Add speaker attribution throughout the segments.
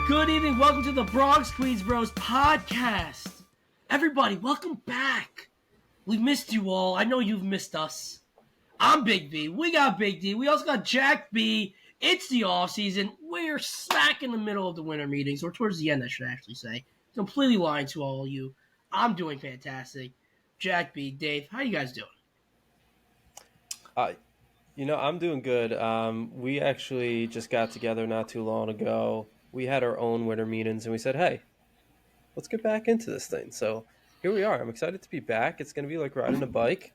Speaker 1: Good evening. Welcome to the Bronx Queens Bros podcast. Everybody, welcome back. We missed you all. I know you've missed us. I'm Big V. We got Big D. We also got Jack B. It's the off season. We're smack in the middle of the winter meetings, or towards the end, I should actually say. Completely lying to all of you. I'm doing fantastic. Jack B, Dave, how you guys doing?
Speaker 2: I'm doing good. We actually just got together not too long ago. We had our own winter meetings and we said, hey, let's get back into this thing. So here we are. I'm excited to be back. It's going to be like riding a bike.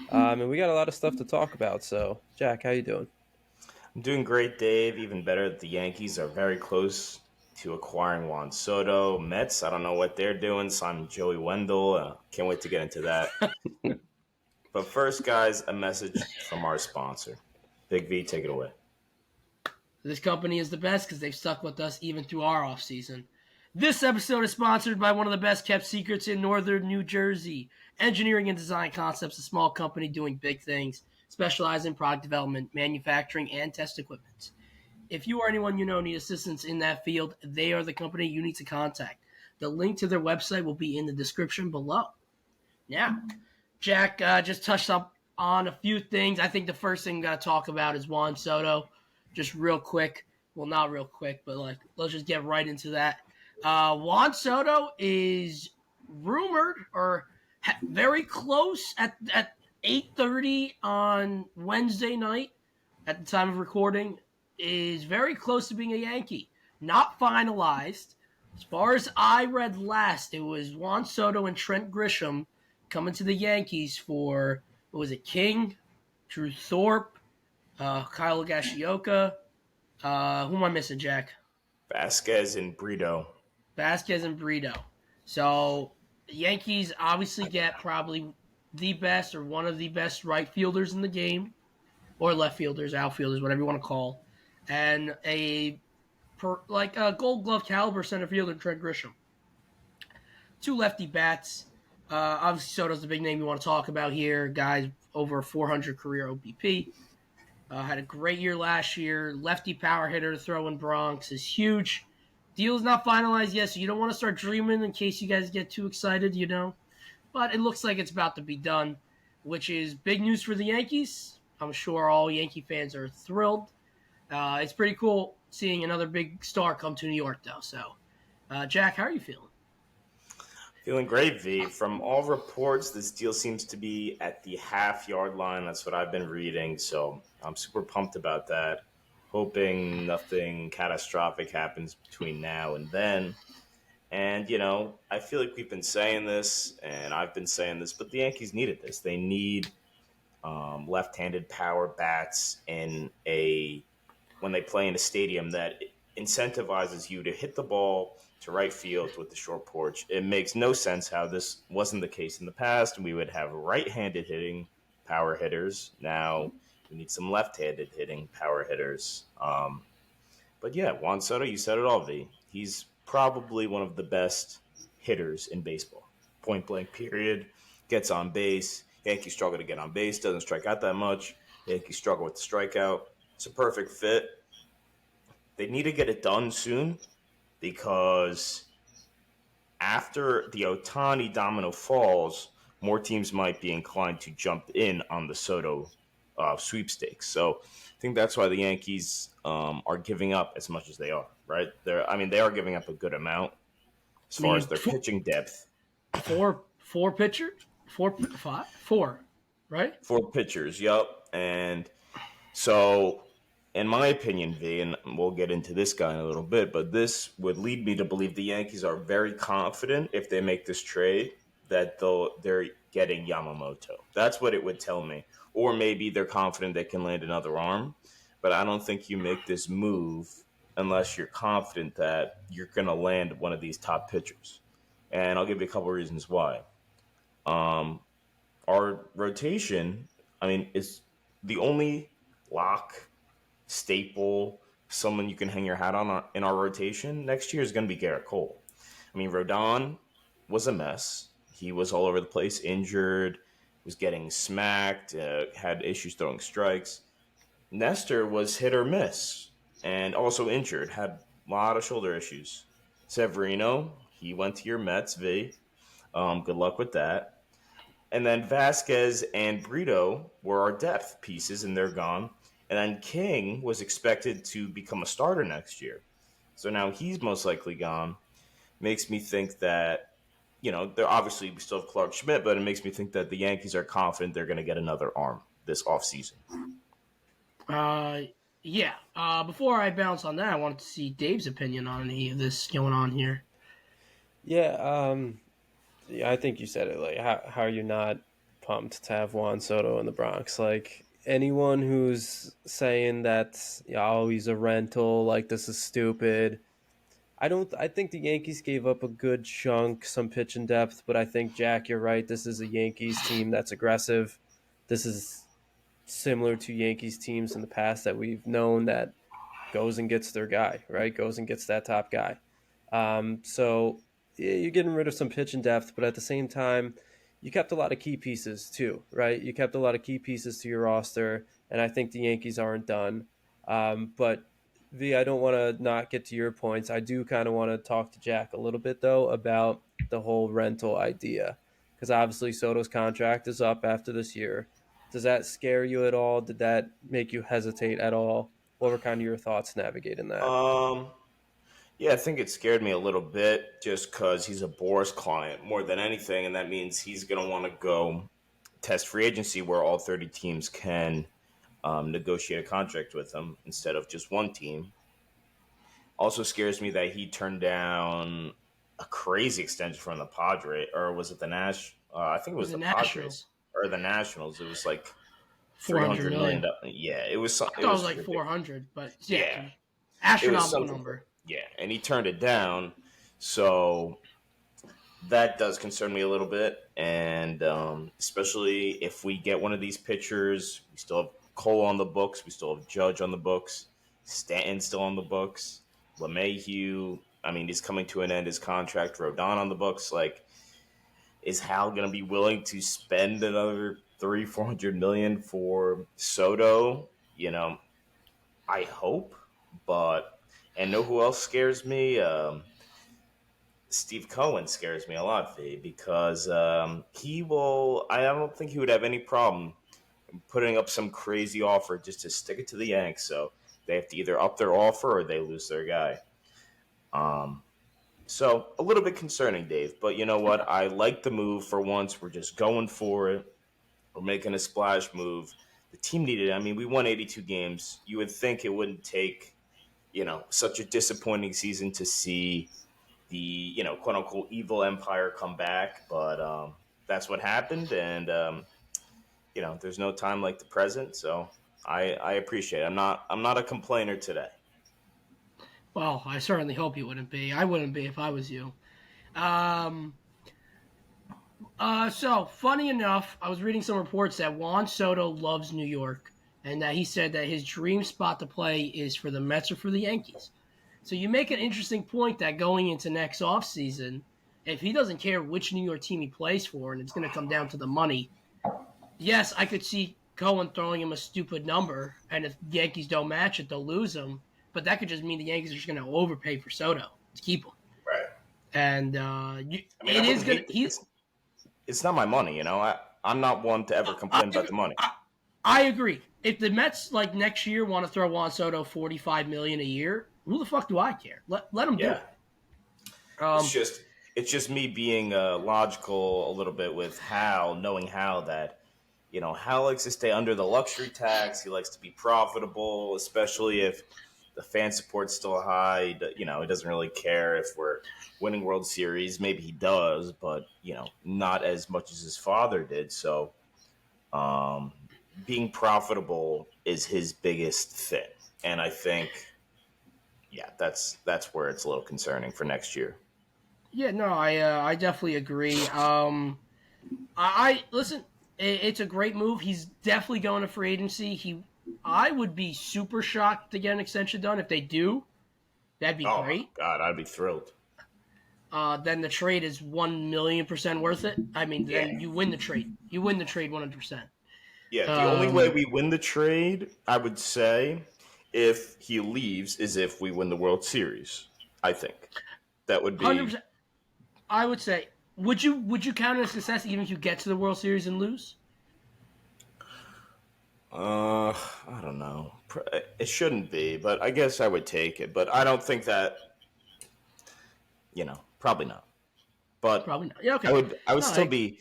Speaker 2: And we got a lot of stuff to talk about. So, Jack, how you doing?
Speaker 3: I'm doing great, Dave. Even better, the Yankees are very close to acquiring Juan Soto. Mets, I don't know what they're doing. Signed Joey Wendell. Can't wait to get into that. But first, guys, a message from our sponsor. Big V, take it away.
Speaker 1: This company is the best because they've stuck with us even through our off season. This episode is sponsored by one of the best kept secrets in northern New Jersey. Engineering and Design Concepts, a small company doing big things, specializing in product development, manufacturing, and test equipment. If you or anyone you know need assistance in that field, they are the company you need to contact. The link to their website will be in the description below. Now, Jack just touched up on a few things. I think the first thing we got to talk about is Juan Soto. Just real quick. Well, not real quick, but let's just get right into that. Juan Soto is rumored or very close at 8:30 on Wednesday night at the time of recording, is very close to being a Yankee. Not finalized. As far as I read last, it was Juan Soto and Trent Grisham coming to the Yankees for, what was it, King, Drew Thorpe, Kyle Gashioka. Who am I missing, Jack?
Speaker 3: Vasquez and Brito.
Speaker 1: So the Yankees obviously get probably the best or one of the best right fielders in the game, or left fielders, outfielders, whatever you want to call, and a Gold Glove caliber center fielder, Trent Grisham. Two lefty bats. Obviously, Soto's the big name you want to talk about here. Guys over 400 career OBP. Had a great year last year. Lefty power hitter to throw in Bronx is huge. Deal's not finalized yet, so you don't want to start dreaming in case you guys get too excited, But it looks like it's about to be done, which is big news for the Yankees. I'm sure all Yankee fans are thrilled. It's pretty cool seeing another big star come to New York, though. So, Jack, how are you feeling?
Speaker 3: Feeling great, V. From all reports, this deal seems to be at the half-yard line. That's what I've been reading, so I'm super pumped about that. Hoping nothing catastrophic happens between now and then. And, I feel like we've been saying this, and I've been saying this, but the Yankees needed this. They need left-handed power bats when they play in a stadium that incentivizes you to hit the ball to right field with the short porch. It makes no sense how this wasn't the case in the past. We would have right-handed hitting power hitters. Now we need some left-handed hitting power hitters. But yeah, Juan Soto, you said it all, V. He's probably one of the best hitters in baseball. Point blank, period. Gets on base. Yankees struggle to get on base. Doesn't strike out that much. Yankees struggle with the strikeout. It's a perfect fit. They need to get it done soon because after the Ohtani domino falls, more teams might be inclined to jump in on the Soto sweepstakes. So I think that's why the Yankees are giving up as much as they are, right? They are giving up a good amount as far as their pitching depth.
Speaker 1: Four pitchers? Four, right?
Speaker 3: Four pitchers, yep. And so, in my opinion, V, and we'll get into this guy in a little bit, but this would lead me to believe the Yankees are very confident if they make this trade that they're getting Yamamoto. That's what it would tell me. Or maybe they're confident they can land another arm. But I don't think you make this move unless you're confident that you're going to land one of these top pitchers. And I'll give you a couple of reasons why. Our rotation, is the only lock, staple, someone you can hang your hat on in our rotation next year is going to be Garrett Cole. Rodon was a mess. He was all over the place, injured, was getting smacked, had issues throwing strikes. Nestor was hit or miss and also injured, had A lot of shoulder issues. Severino, he went to your Mets, V. Good luck with that. And then Vasquez and Brito were our depth pieces, and they're gone. And then King was expected to become a starter next year. So now he's most likely gone. Makes me think that, they're obviously we still have Clark Schmidt, but it makes me think that the Yankees are confident they're going to get another arm this offseason.
Speaker 1: Yeah. Before I bounce on that, I wanted to see Dave's opinion on any of this going on here.
Speaker 2: Yeah, yeah, I think you said it. Like, how are you not pumped to have Juan Soto in the Bronx? Like, anyone who's saying that, oh, he's a rental, like, this is stupid. I think the Yankees gave up a good chunk, some pitch and depth, but I think, Jack, you're right. This is a Yankees team that's aggressive. This is similar to Yankees teams in the past that we've known that goes and gets their guy, right? Goes and gets that top guy. So yeah, you're getting rid of some pitch and depth, but at the same time, you kept a lot of key pieces too, right? You kept a lot of key pieces to your roster, and I think the Yankees aren't done. But V, I don't want to not get to your points. I do kind of want to talk to Jack a little bit though about the whole rental idea, because obviously Soto's contract is up after this year. Does that scare you at all? Did that make you hesitate at all? What were kind of your thoughts navigating that?
Speaker 3: Um, yeah, I think it scared me a little bit just because he's a Boris client more than anything, and that means he's going to want to go test free agency where all 30 teams can negotiate a contract with him instead of just one team. Also scares me that he turned down a crazy extension from the Padres, or was it the Nash? I think it was
Speaker 1: The
Speaker 3: the Padres
Speaker 1: Nationals,
Speaker 3: or the Nationals. It was like
Speaker 1: 400
Speaker 3: $300 million.
Speaker 1: million.
Speaker 3: Yeah, it was.
Speaker 1: I
Speaker 3: It
Speaker 1: thought it was
Speaker 3: was
Speaker 1: like
Speaker 3: ridiculous.
Speaker 1: 400, but yeah,
Speaker 3: Yeah, it was
Speaker 1: astronomical
Speaker 3: something.
Speaker 1: number.
Speaker 3: Yeah, and he turned it down. So that does concern me a little bit, and especially if we get one of these pitchers, we still have Cole on the books, we still have Judge on the books, Stanton still on the books, LeMahieu. I mean, he's coming to an end his contract. Rodon on the books. Like, is Hal going to be willing to spend another 300-400 million for Soto? I hope, but and know who else scares me? Steve Cohen scares me a lot, V, because he will. I don't think he would have any problem putting up some crazy offer just to stick it to the Yanks. So they have to either up their offer or they lose their guy. Um, so a little bit concerning, Dave. But you know what? I like the move for once. We're just going for it. We're making a splash move. The team needed it. I mean, we won 82 games. You would think it wouldn't take, such a disappointing season to see the quote unquote evil empire come back, but that's what happened, and there's no time like the present, so I appreciate it. I'm not a complainer today.
Speaker 1: Well, I certainly hope you wouldn't be. I wouldn't be if I was you. Um, so funny enough, I was reading some reports that Juan Soto loves New York, and that he said that his dream spot to play is for the Mets or for the Yankees. So you make an interesting point that going into next offseason, if he doesn't care which New York team he plays for, and it's going to come down to the money, yes, I could see Cohen throwing him a stupid number, and if Yankees don't match it, they'll lose him. But that could just mean the Yankees are just going to overpay for Soto to keep him.
Speaker 3: Right.
Speaker 1: And
Speaker 3: I mean,
Speaker 1: it is going to.
Speaker 3: It's not my money, I'm not one to ever complain about the money.
Speaker 1: I agree. If the Mets like next year want to throw Juan Soto $45 million a year, who the fuck do I care? Let them do
Speaker 3: Yeah.
Speaker 1: it.
Speaker 3: It's just me being logical a little bit with Hal, knowing Hal that Hal likes to stay under the luxury tax. He likes to be profitable, especially if the fan support's still high. He doesn't really care if we're winning World Series. Maybe he does, but not as much as his father did. So, being profitable is his biggest thing, and I think, yeah, that's where it's a little concerning for next year.
Speaker 1: Yeah, no, I definitely agree. I listen. It's a great move. He's definitely going to free agency. I would be super shocked to get an extension done if they do. That'd be great.
Speaker 3: God, I'd be thrilled.
Speaker 1: Then the trade is 1,000,000% worth it. I mean, then you win the trade. You win the trade 100%.
Speaker 3: Yeah, the only way we win the trade, I would say, if he leaves is if we win the World Series. I think that would be.
Speaker 1: 100%. I would say, would you count it as success even if you get to the World Series and lose?
Speaker 3: I don't know. It shouldn't be, but I guess I would take it. But I don't think that. Probably not. But
Speaker 1: Probably not. Yeah,
Speaker 3: I
Speaker 1: okay.
Speaker 3: would. I would
Speaker 1: No,
Speaker 3: still be.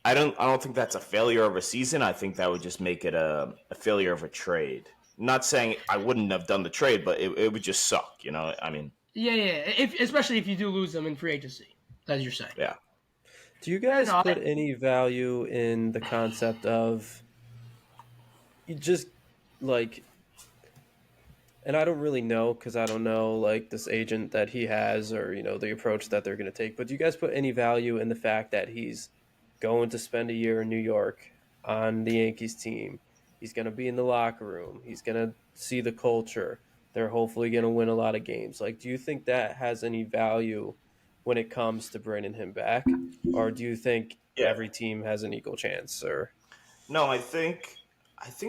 Speaker 3: I don't. I don't think that's a failure of a season. I think that would just make it a failure of a trade. Not saying I wouldn't have done the trade, but it would just suck. I mean,
Speaker 1: yeah. Especially if you do lose them in free agency, as you're saying.
Speaker 3: yeah.
Speaker 2: Do you
Speaker 1: Yeah,
Speaker 2: guys
Speaker 1: no,
Speaker 2: put any value in the concept of you just like, and I don't really know because I don't know like this agent that he has or the approach that they're going to take, but do you guys put any value in the fact that he's going to spend a year in New York on the Yankees team? He's going to be in the locker room. He's going to see the culture. They're hopefully going to win a lot of games. Like, do you think that has any value when it comes to bringing him back? Or do you think
Speaker 3: Yeah.
Speaker 2: every team has an equal chance? Or
Speaker 3: No, I think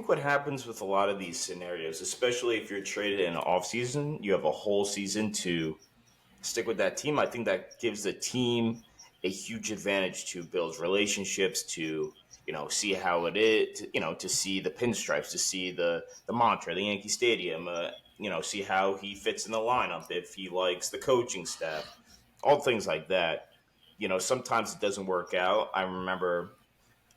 Speaker 3: what happens with a lot of these scenarios, especially if you're traded in an off season, you have a whole season to stick with that team. I think that gives the team a huge advantage to build relationships, to see how it is, to see the pinstripes, to see the mantra, the Yankee Stadium, see how he fits in the lineup, if he likes the coaching staff, all things like that. Sometimes it doesn't work out. I remember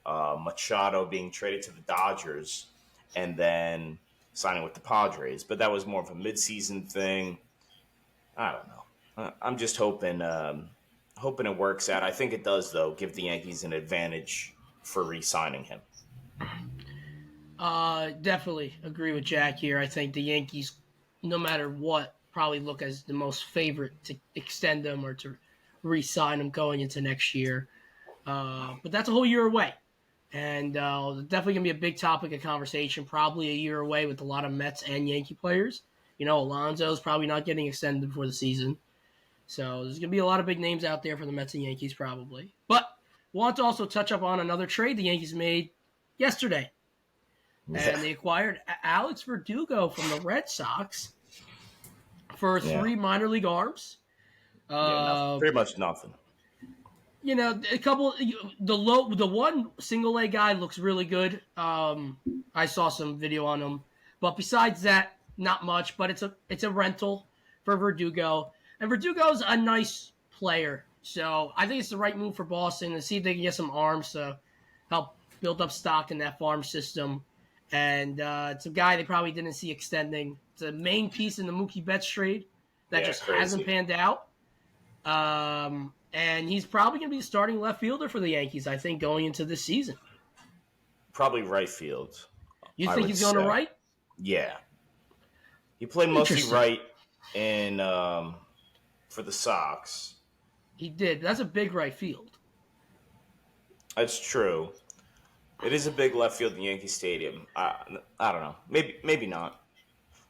Speaker 3: Machado being traded to the Dodgers and then signing with the Padres, but that was more of a midseason thing. I don't know. I'm just hoping it works out. I think it does, though, give the Yankees an advantage for re-signing him.
Speaker 1: Definitely agree with Jack here. I think the Yankees, no matter what, probably look as the most favorite to extend them or to re-sign them going into next year. But that's a whole year away. And definitely going to be a big topic of conversation, probably a year away with a lot of Mets and Yankee players. Alonso's probably not getting extended before the season. So there's going to be a lot of big names out there for the Mets and Yankees probably. But want to also touch up on another trade the Yankees made yesterday. And they acquired Alex Verdugo from the Red Sox for 3 minor league arms.
Speaker 3: Pretty much nothing.
Speaker 1: A couple. The one single A guy looks really good. I saw some video on him, but besides that, not much. But it's a rental for Verdugo, and Verdugo's a nice player. So I think it's the right move for Boston to see if they can get some arms to help build up stock in that farm system. And it's a guy they probably didn't see extending. It's a main piece in the Mookie Betts trade that just hasn't panned out. And he's probably going to be starting left fielder for the Yankees, I think, going into this season.
Speaker 3: Probably right field.
Speaker 1: You think he's going to right?
Speaker 3: Yeah. He played mostly right in for the Sox.
Speaker 1: He did. That's a big right field.
Speaker 3: That's true. It is a big left field in Yankee Stadium. I don't know. Maybe not.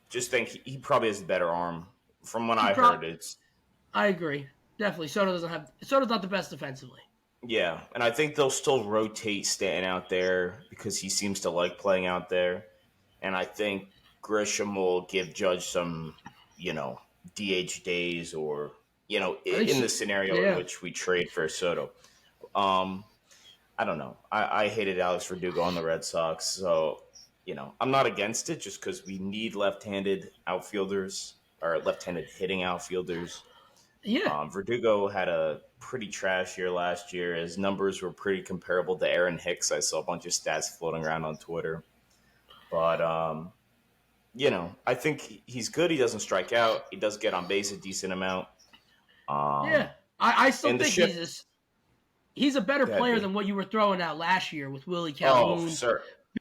Speaker 3: Just think he probably has a better arm. From what I heard, it's.
Speaker 1: I agree. Definitely. Soto's not the best defensively.
Speaker 3: Yeah, and I think they'll still rotate Stanton out there because he seems to like playing out there. And I think Grisham will give Judge some, DH days or, in the scenario in which we trade for Soto. I don't know. I hated Alex Verdugo on the Red Sox, so, I'm not against it just because we need left-handed outfielders or left-handed hitting outfielders.
Speaker 1: Yeah.
Speaker 3: Verdugo had a pretty trash year last year. His numbers were pretty comparable to Aaron Hicks. I saw a bunch of stats floating around on Twitter. But, I think he's good. He doesn't strike out. He does get on base a decent amount.
Speaker 1: I still think he's a better player than what you were throwing out last year with Willie Calhoun,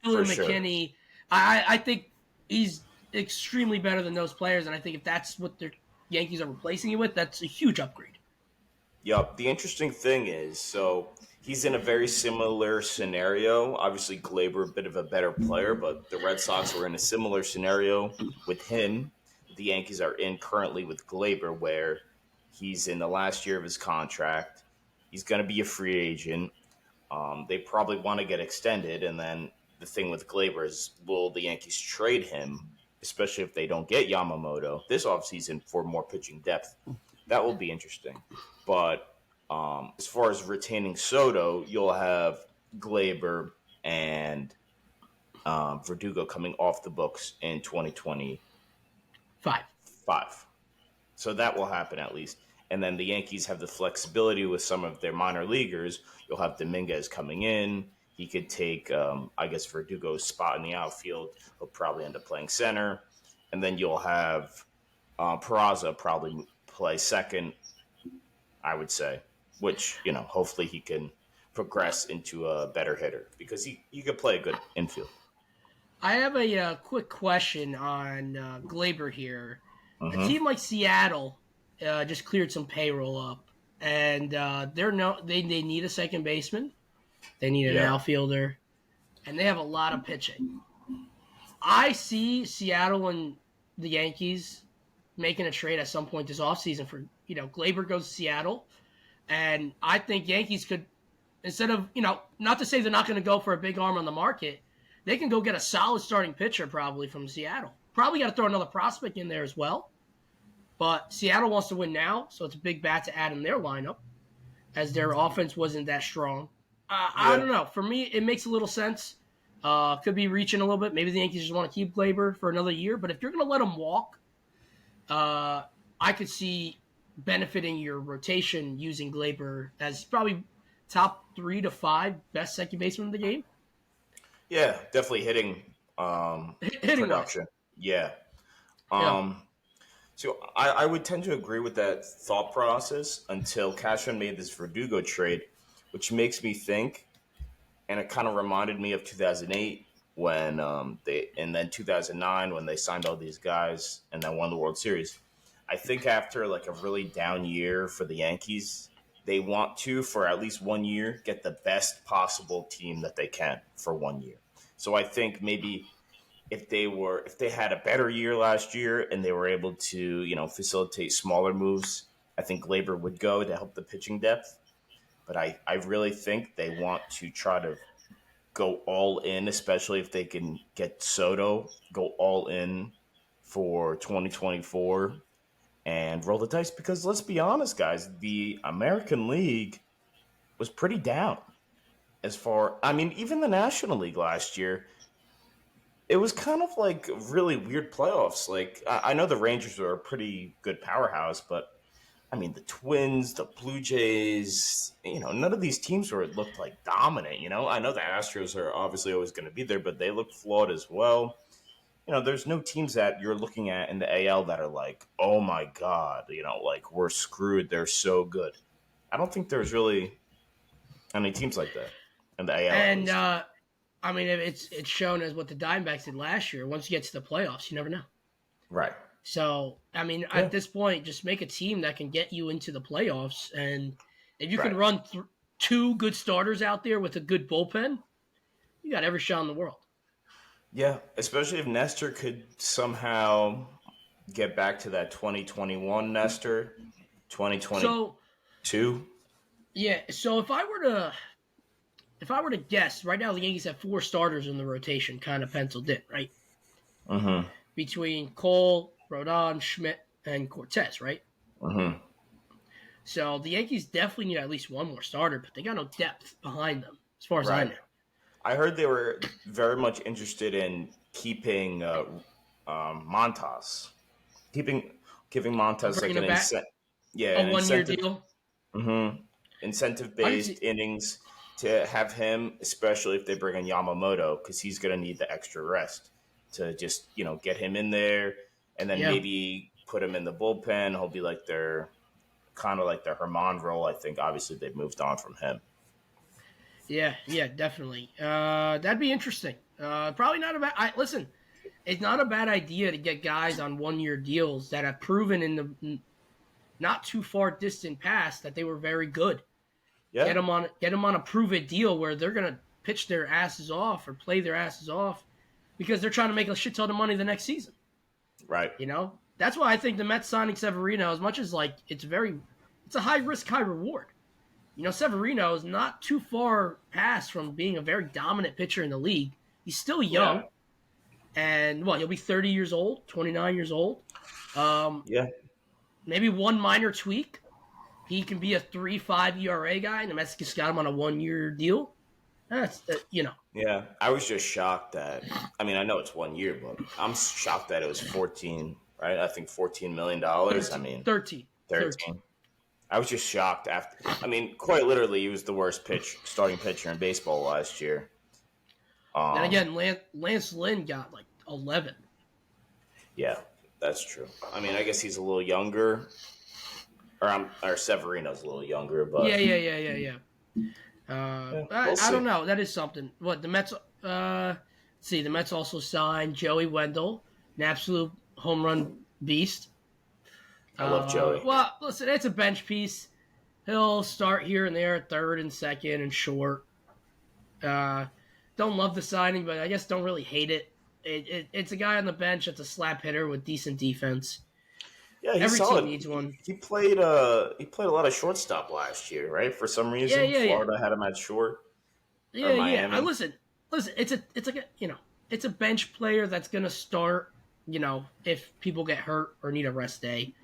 Speaker 1: Billy McKinney. Sure. I think he's extremely better than those players, and I think if that's what the Yankees are replacing it with, that's a huge upgrade.
Speaker 3: Yep. The interesting thing is, so he's in a very similar scenario. Obviously, Glaber a bit of a better player, but the Red Sox were in a similar scenario with him. The Yankees are in currently with Glaber, where he's in the last year of his contract. He's going to be a free agent. They probably want to get extended, and then the thing with Glaber is, will the Yankees trade him especially if they don't get Yamamoto this offseason for more pitching depth. That will be interesting. But as far as retaining Soto, you'll have Glaber and Verdugo coming off the books in 2025.
Speaker 1: 5.
Speaker 3: So that will happen at least. And then the Yankees have the flexibility with some of their minor leaguers. You'll have Dominguez coming in. He could take, I guess, Verdugo's spot in the outfield. He'll probably end up playing center. And then you'll have Peraza probably play second, I would say, which, hopefully he can progress into a better hitter because he could play a good infield.
Speaker 1: I have a quick question on Glaber here. A
Speaker 3: Mm-hmm.
Speaker 1: team like Seattle just cleared some payroll up, and they need a second baseman. They need an outfielder, and they have a lot of pitching. I see Seattle and the Yankees making a trade at some point this offseason for, Glaber goes to Seattle, and I think Yankees could, instead of, not to say they're not going to go for a big arm on the market, they can go get a solid starting pitcher probably from Seattle. Probably got to throw another prospect in there as well. But Seattle wants to win now, so it's a big bat to add in their lineup, as their offense wasn't that strong. I don't know. For me, it makes a little sense. Could be reaching a little bit. Maybe the Yankees just want to keep Glaber for another year. But if you're going to let him walk, I could see benefiting your rotation using Glaber as probably top 3 to 5 best second baseman in the game.
Speaker 3: Yeah, definitely hitting production. Yeah. So I would tend to agree with that thought process until Cashman made this Verdugo trade, which makes me think, and it kind of reminded me of 2008 when and then 2009 when they signed all these guys and then won the World Series. I think after like a really down year for the Yankees, they want to, for at least 1 year, get the best possible team that they can for 1 year. So I think maybe if they had a better year last year and they were able to, facilitate smaller moves, I think Glaber would go to help the pitching depth. But I really think they want to try to go all in, especially if they can get Soto, go all in for 2024 and roll the dice. Because let's be honest, guys, the American League was pretty down even the National League last year. It was kind of like really weird playoffs. Like, I know the Rangers are a pretty good powerhouse, but the Twins, the Blue Jays, none of these teams looked like dominant, I know the Astros are obviously always going to be there, but they look flawed as well. There's no teams that you're looking at in the AL that are like, oh my God, like we're screwed. They're so good. I don't think there's really any teams like that in the AL.
Speaker 1: And, it's shown as what the Diamondbacks did last year. Once you get to the playoffs, you never know.
Speaker 3: Right.
Speaker 1: So, at this point, just make a team that can get you into the playoffs. And if you can run 2 good starters out there with a good bullpen, you got every shot in the world.
Speaker 3: Yeah, especially if Nestor could somehow get back to that 2021 Nestor, 2022.
Speaker 1: Yeah, so if I were to guess, right now the Yankees have 4 starters in the rotation kind of penciled in, right?
Speaker 3: Mm-hmm.
Speaker 1: Between Cole, Rodon, Schmidt, and Cortez, right?
Speaker 3: Mm-hmm.
Speaker 1: So the Yankees definitely need at least 1 more starter, but they got no depth behind them, as far as I know.
Speaker 3: I heard they were very much interested in keeping Montas, giving Montas like an
Speaker 1: a 1-year deal.
Speaker 3: Mm-hmm. Incentive-based innings to have him, especially if they bring in Yamamoto, because he's going to need the extra rest to just get him in there, and then maybe put him in the bullpen. He'll be like their Herman role. I think obviously they've moved on from him.
Speaker 1: Yeah, definitely. That'd be interesting. Probably not a bad. Listen, it's not a bad idea to get guys on 1-year deals that have proven in the not too far distant past that they were very good. Yeah. Get them on a prove-it deal where they're gonna pitch their asses off or play their asses off because they're trying to make a shit ton of money the next season.
Speaker 3: Right.
Speaker 1: That's why I think the Mets signing Severino, as much as it's a high risk, high reward. Severino is not too far past from being a very dominant pitcher in the league. He's still young. And he'll be 30 years old, 29 years old.
Speaker 3: Yeah.
Speaker 1: Maybe one minor tweak. He can be a 3.5 ERA guy, and the Mets just got him on a 1-year deal. That's,
Speaker 3: Yeah, I was just shocked that. I mean, I know it's 1 year, but I'm shocked that it was 14. Right? I think $14 million. I
Speaker 1: 13.
Speaker 3: mean,
Speaker 1: 13.
Speaker 3: 13. I was just shocked after. I mean, quite literally, he was the worst starting pitcher in baseball last year.
Speaker 1: Then again, Lance Lynn got like 11.
Speaker 3: Yeah, that's true. I mean, I guess he's a little younger, or Severino's a little younger, but
Speaker 1: Yeah. I don't know. That is something. What the Mets? Let's see. The Mets also signed Joey Wendell, an absolute home run beast.
Speaker 3: I love Joey.
Speaker 1: Well, listen, it's a bench piece. He'll start here and there at third and second and short. Don't love the signing, but I guess don't really hate it. It's a guy on the bench that's a slap hitter with decent defense.
Speaker 3: Yeah, he's
Speaker 1: Every
Speaker 3: solid.
Speaker 1: team needs one.
Speaker 3: He played a lot of shortstop last year, right? For some reason, Florida had him at short.
Speaker 1: Yeah. Listen. It's a bench player that's gonna start. If people get hurt or need a rest day,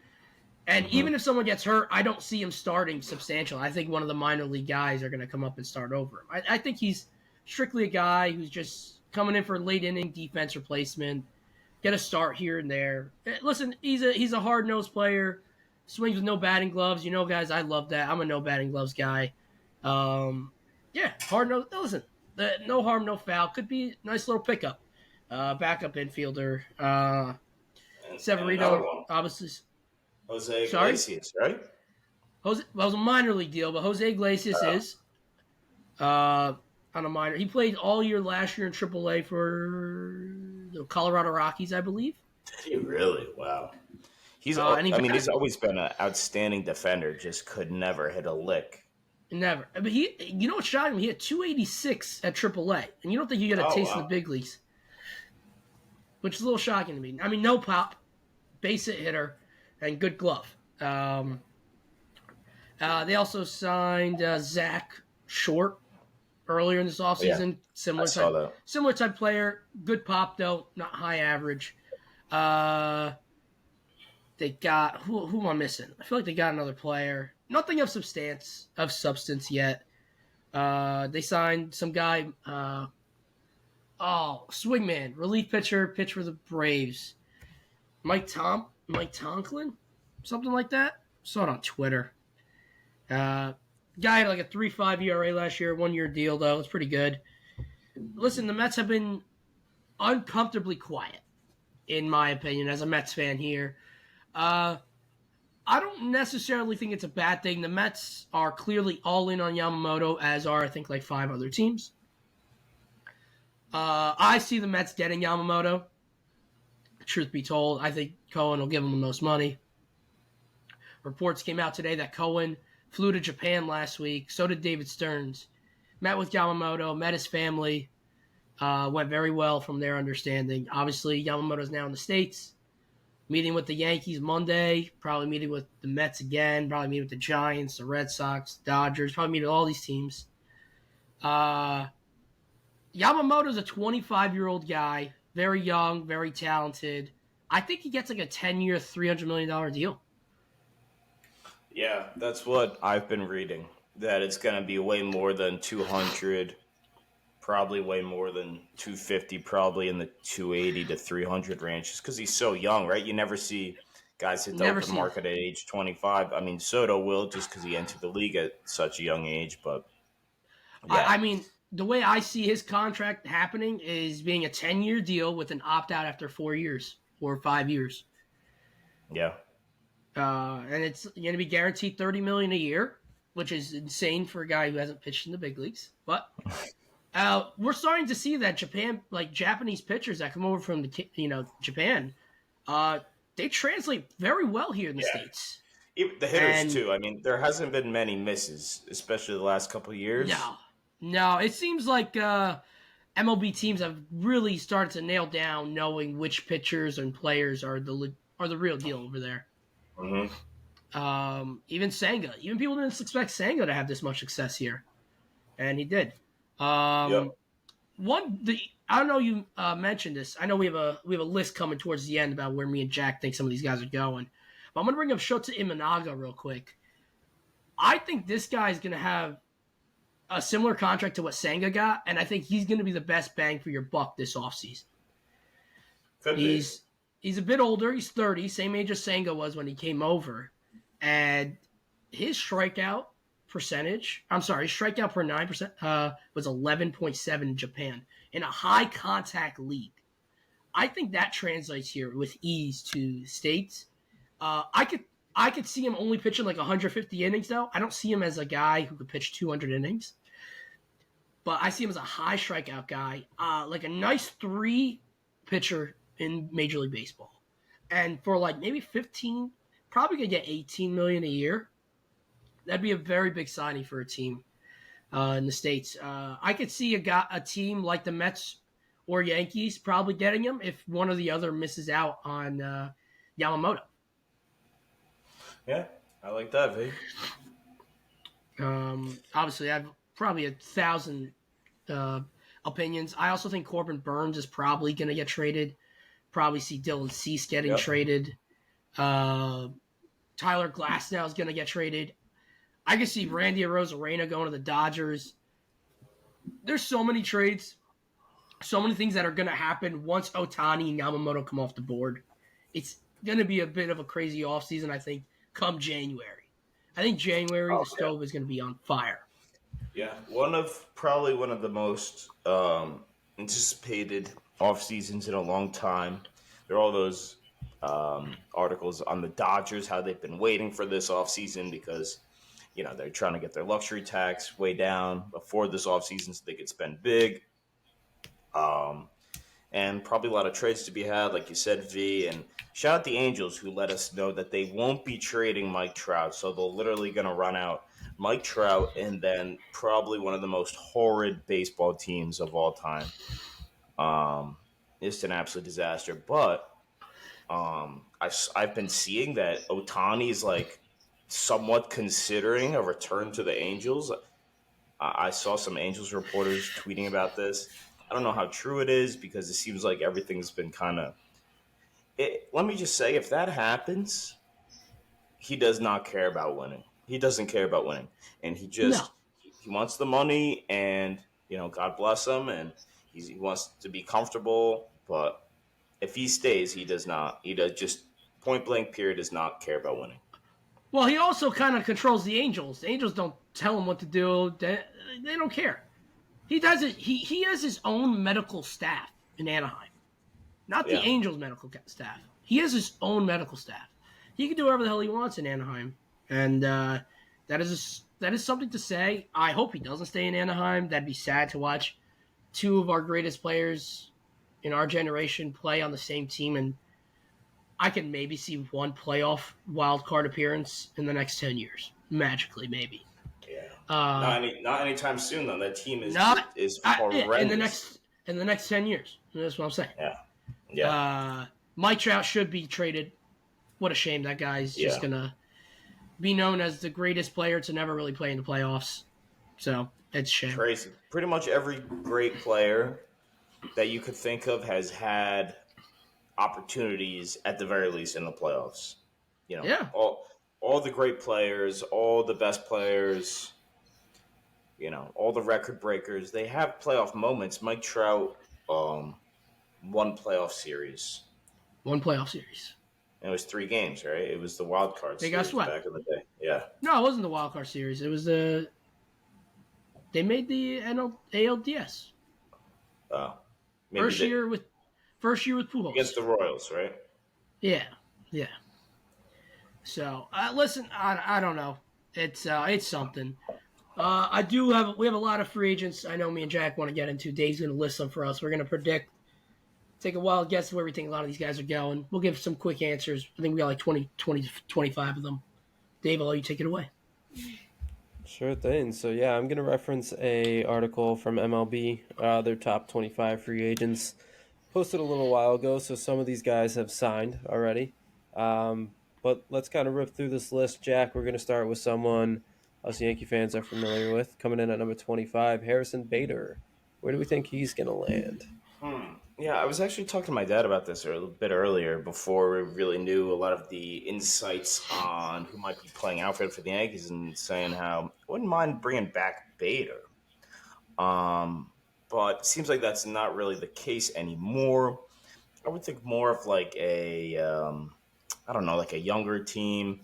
Speaker 1: and even if someone gets hurt, I don't see him starting substantial. I think one of the minor league guys are gonna come up and start over him. I think he's strictly a guy who's just coming in for a late inning defense replacement. Get a start here and there. Listen, he's a hard nosed player. Swings with no batting gloves. Guys, I love that. I'm a no batting gloves guy. Hard nose. Listen, no harm, no foul. Could be a nice little pickup. Backup infielder. Severino, obviously.
Speaker 3: Jose Iglesias, right?
Speaker 1: Well, it was a minor league deal, but Jose Iglesias is on a minor. He played all year last year in AAA for the Colorado Rockies, I believe.
Speaker 3: Did he really? Wow. He's always been an outstanding defender. Just could never hit a lick.
Speaker 1: Never. But what's shocking? He had 286 at AAA, and you don't think you get a taste of the big leagues, which is a little shocking to me. I mean, no pop, base hit hitter, and good glove. They also signed Zach Short earlier in this offseason.
Speaker 3: Yeah,
Speaker 1: similar type player. Good pop though, not high average. They got who am I missing? I feel like they got another player. Nothing of substance yet. They signed some guy. Swingman, relief pitcher, pitch for the Braves. Mike Tonklin, something like that. Saw it on Twitter. Guy had like a 3.5 ERA last year, 1-year deal though. It's pretty good. Listen, the Mets have been uncomfortably quiet, in my opinion, as a Mets fan here. I don't necessarily think it's a bad thing. The Mets are clearly all in on Yamamoto, as are I think like 5 other teams. I see the Mets getting Yamamoto. Truth be told, I think Cohen will give him the most money. Reports came out today that Cohen flew to Japan last week. So did David Stearns. Met with Yamamoto, met his family. Went very well from their understanding. Obviously, Yamamoto's now in the States. Meeting with the Yankees Monday. Probably meeting with the Mets again. Probably meeting with the Giants, the Red Sox, Dodgers. Probably meeting with all these teams. Yamamoto's a 25-year-old guy. Very young, very talented. I think he gets like a 10-year, $300 million deal.
Speaker 3: Yeah, that's what I've been reading. That it's going to be way more than 200, probably way more than 250, probably in the 280 to 300 range. Just because he's so young, right? You never see guys hit the open market at age 25. I mean, Soto will just because he entered the league at such a young age, but
Speaker 1: yeah. I mean, the way I see his contract happening is being a 10-year deal with an opt-out after 4 years or 5 years.
Speaker 3: Yeah.
Speaker 1: And it's going to be guaranteed $30 million a year, which is insane for a guy who hasn't pitched in the big leagues. But we're starting to see that Japanese pitchers that come over from Japan, they translate very well here in the States.
Speaker 3: Even the hitters too. I mean, there hasn't been many misses, especially the last couple of years.
Speaker 1: No. It seems like MLB teams have really started to nail down knowing which pitchers and players are the real deal over there.
Speaker 3: Mm-hmm.
Speaker 1: Even Senga. Even people didn't expect Senga to have this much success here, and he did. I don't know you mentioned this. I know we have a list coming towards the end about where me and Jack think some of these guys are going. But I'm gonna bring up Shota Imanaga real quick. I think this guy is gonna have a similar contract to what Senga got, and I think he's gonna be the best bang for your buck this offseason.
Speaker 3: Could be.
Speaker 1: He's a bit older. He's 30, same age as Senga was when he came over, and his strikeout percentage. I'm sorry, his strikeout per 9% was 11.7 in Japan in a high contact league. I think that translates here with ease to states. I could see him only pitching like 150 innings though. I don't see him as a guy who could pitch 200 innings, but I see him as a high strikeout guy, like a nice 3 pitcher in Major League Baseball, and for like maybe 15, probably gonna get 18 million a year. That'd be a very big signing for a team in the States. I could see a team like the Mets or Yankees probably getting him if one or the other misses out on Yamamoto.
Speaker 3: Yeah, I like that, V.
Speaker 1: Obviously, I have probably 1,000 opinions. I also think Corbin Burns is probably going to get traded. Probably see Dylan Cease getting traded. Tyler Glasnow is going to get traded. I can see Randy Arozarena going to the Dodgers. There's so many trades, so many things that are going to happen once Ohtani and Yamamoto come off the board. It's going to be a bit of a crazy offseason, I think, come January. I think January, the stove is going to be on fire.
Speaker 3: Yeah, probably one of the most anticipated off seasons in a long time. There are all those articles on the Dodgers, how they've been waiting for this off season because they're trying to get their luxury tax way down before this off season so they could spend big. And probably a lot of trades to be had, like you said, V. And shout out the Angels who let us know that they won't be trading Mike Trout, so they're literally going to run out Mike Trout and then probably one of the most horrid baseball teams of all time. It's an absolute disaster. But I've been seeing that Ohtani is like somewhat considering a return to the Angels. I saw some Angels reporters tweeting about this. I don't know how true it is because it seems like everything's been kind of. Let me just say, if that happens, he does not care about winning. He doesn't care about winning, and he wants the money, and God bless him, and he wants to be comfortable. But if he stays, he does not. He does just point blank period does not care about winning.
Speaker 1: Well, he also kind of controls the Angels. The Angels don't tell him what to do. They don't care. He does it. He has his own medical staff in Anaheim, not the Angels' medical staff. He has his own medical staff. He can do whatever the hell he wants in Anaheim, and that is something to say. I hope he doesn't stay in Anaheim. That'd be sad to watch 2 of our greatest players in our generation play on the same team, and I can maybe see one playoff wild card appearance in the next 10 years, magically, maybe.
Speaker 3: Yeah, not anytime soon though. That team is horrendous
Speaker 1: in the next 10 years. That's what I'm saying.
Speaker 3: Yeah.
Speaker 1: Mike Trout should be traded. What a shame that guy's just gonna be known as the greatest player to never really play in the playoffs. So it's a shame.
Speaker 3: Crazy. Pretty much every great player that you could think of has had opportunities at the very least in the playoffs. All the great players, all the best players, all the record breakers, they have playoff moments. Mike Trout one playoff series.
Speaker 1: One playoff series.
Speaker 3: And it was 3 games, right? It was the wild card
Speaker 1: they
Speaker 3: series
Speaker 1: got swept
Speaker 3: back in the day. Yeah.
Speaker 1: No, it wasn't the wild card series. It was they made the ALDS.
Speaker 3: Oh.
Speaker 1: First year with Pujols.
Speaker 3: Against the Royals, right?
Speaker 1: Yeah. So listen, I don't know. It's something. We have a lot of free agents. I know me and Jack want to get into. Dave's going to list them for us. We're going to predict. Take a wild guess where we think a lot of these guys are going. We'll give some quick answers. I think we got like 20, 25 of them. Dave, I'll let you take it away.
Speaker 2: Sure thing. So, I'm going to reference a article from MLB, their top 25 free agents, posted a little while ago, so some of these guys have signed already. But let's kind of rip through this list, Jack. We're going to start with someone us Yankee fans are familiar with. Coming in at number 25, Harrison Bader Where do we think he's going to land?
Speaker 3: Yeah, I was actually talking to my dad about this a bit earlier before we really knew a lot of the insights on who might be playing outfield for the Yankees, and saying how I wouldn't mind bringing back Bader. Um, but it seems like that's not really the case anymore. I would think more of like I don't know, like a younger team.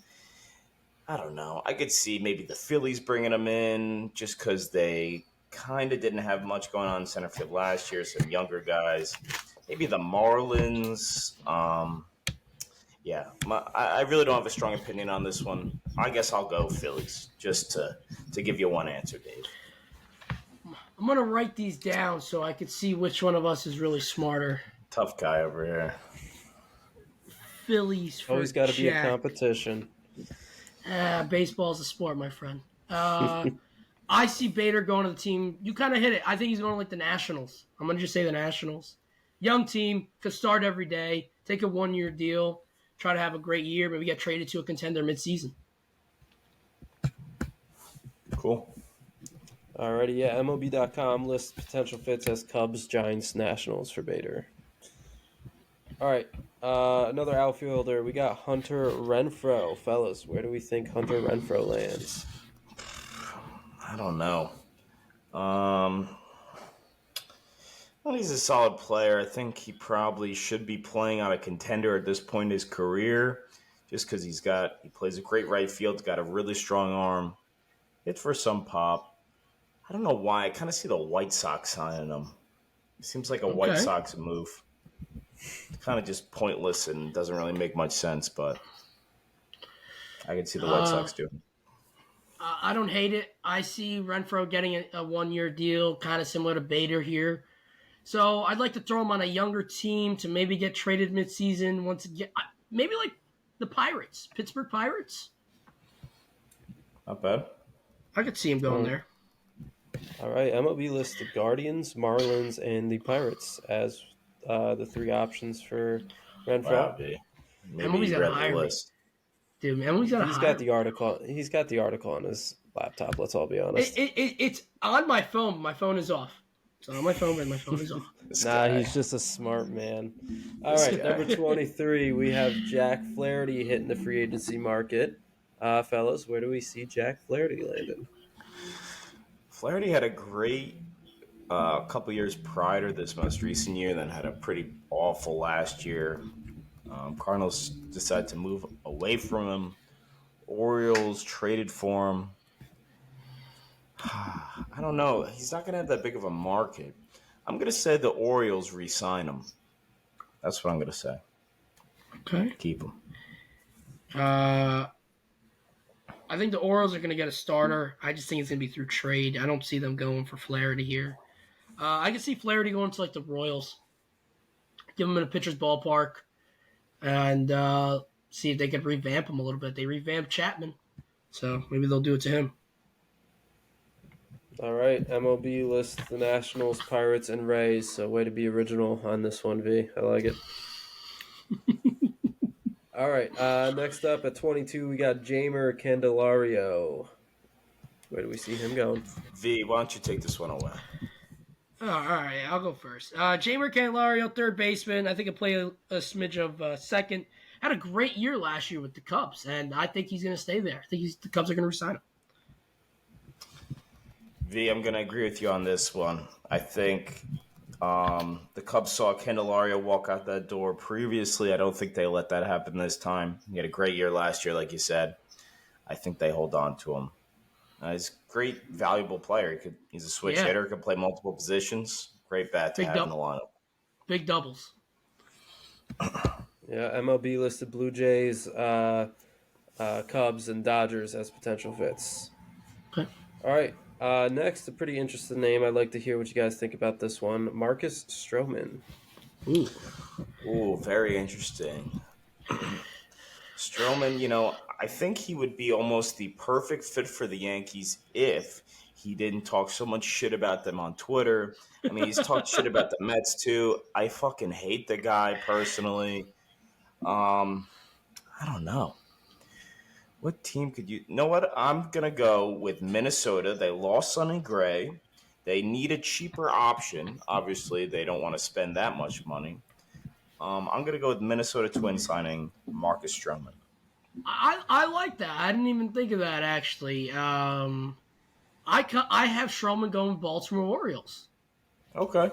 Speaker 3: I don't know. I could see maybe the Phillies bringing him in just because they kind of didn't have much going on in center field last year. Some younger guys. Maybe the Marlins. I really don't have a strong opinion on this one. I guess I'll go Phillies just to give you one answer, Dave.
Speaker 1: I'm gonna write these down so I could see which one of us is really smarter.
Speaker 3: Tough guy over here.
Speaker 1: Phillies for
Speaker 2: Always got to be a
Speaker 1: Jack.
Speaker 2: competition.
Speaker 1: Baseball's a sport, my friend. I see Bader going to the team. You kind of hit it. I think he's going to like the Nationals. I'm going to just say the Nationals. Young team, could start every day, take a 1-year deal, try to have a great year, maybe get traded to a contender midseason.
Speaker 3: Cool.
Speaker 2: Alrighty, yeah. MLB.com lists potential fits as Cubs, Giants, Nationals for Bader. All right, another outfielder. We got Hunter Renfroe. Fellas, where do we think Hunter Renfroe lands?
Speaker 3: I don't know. Well, he's a solid player. I think he probably should be playing on a contender at this point in his career, just because he plays a great right field, got a really strong arm, hit for some pop. I don't know why. I kind of see the White Sox signing him. It seems like a White
Speaker 1: Okay.
Speaker 3: Sox move. Kind of just pointless and doesn't really make much sense, but I can see the White Sox doing.
Speaker 1: I don't hate it. I see Renfroe getting a 1-year deal, kind of similar to Bader here. So I'd like to throw him on a younger team to maybe get traded midseason once again. Maybe like the Pirates, Pittsburgh Pirates.
Speaker 3: Not bad.
Speaker 1: I could see him going there.
Speaker 2: All right, MLB lists the Guardians, Marlins, and the Pirates as the three options for Renfroe.
Speaker 3: Wow, B. Maybe
Speaker 1: MLB's
Speaker 3: he
Speaker 1: got to
Speaker 3: read
Speaker 1: hire
Speaker 3: the
Speaker 1: me.
Speaker 3: list.
Speaker 1: Dude, MLB's got to
Speaker 2: He's
Speaker 1: hire
Speaker 2: got the article. He's got the article on his laptop. Let's all be honest.
Speaker 1: It's on my phone. My phone is off. It's on my phone, but my phone is off.
Speaker 2: He's just a smart man. All right, number 23, we have Jack Flaherty hitting the free agency market. Fellas, where do we see Jack Flaherty landing?
Speaker 3: Flaherty had a great couple years prior to this most recent year, then had a pretty awful last year. Cardinals decided to move away from him. Orioles traded for him. I don't know. He's not going to have that big of a market. I'm going to say the Orioles re-sign him. That's what I'm going to say.
Speaker 1: Okay.
Speaker 3: Keep him.
Speaker 1: I think the Orioles are going to get a starter. I just think it's going to be through trade. I don't see them going for Flaherty here. I can see Flaherty going to like the Royals. Give him in a pitcher's ballpark. And see if they could revamp him a little bit. They revamped Chapman. So maybe they'll do it to him.
Speaker 2: All right, MLB lists the Nationals, Pirates, and Rays. So way to be original on this one, V. I like it. All right, next up at 22, we got Jeimer Candelario. Where do we see him going?
Speaker 3: V, why don't you take this one away?
Speaker 1: Oh, all right, I'll go first. Jeimer Candelario, third baseman. I think he'll play a smidge of second. Had a great year last year with the Cubs, and I think he's going to stay there. I think the Cubs are going to resign him.
Speaker 3: V, I'm going to agree with you on this one. I think the Cubs saw Candelario walk out that door previously. I don't think they let that happen this time. He had a great year last year, like you said. I think they hold on to him. He's a great, valuable player. He's a switch hitter, can play multiple positions. Great bat to have in the lineup.
Speaker 1: Big doubles.
Speaker 2: Yeah, MLB listed Blue Jays, Cubs, and Dodgers as potential fits.
Speaker 1: Okay.
Speaker 2: All right. Next, a pretty interesting name. I'd like to hear what you guys think about this one. Marcus Stroman.
Speaker 3: Ooh, very interesting. Stroman, I think he would be almost the perfect fit for the Yankees if he didn't talk so much shit about them on Twitter. I mean, he's talked shit about the Mets too. I fucking hate the guy personally. I don't know. What team could you know what? I'm gonna go with Minnesota. They lost Sonny Gray. They need a cheaper option. Obviously, they don't want to spend that much money. I'm going to go with Minnesota Twins signing Marcus Stroman.
Speaker 1: I like that. I didn't even think of that actually. I have Strowman going Baltimore Orioles.
Speaker 3: Okay.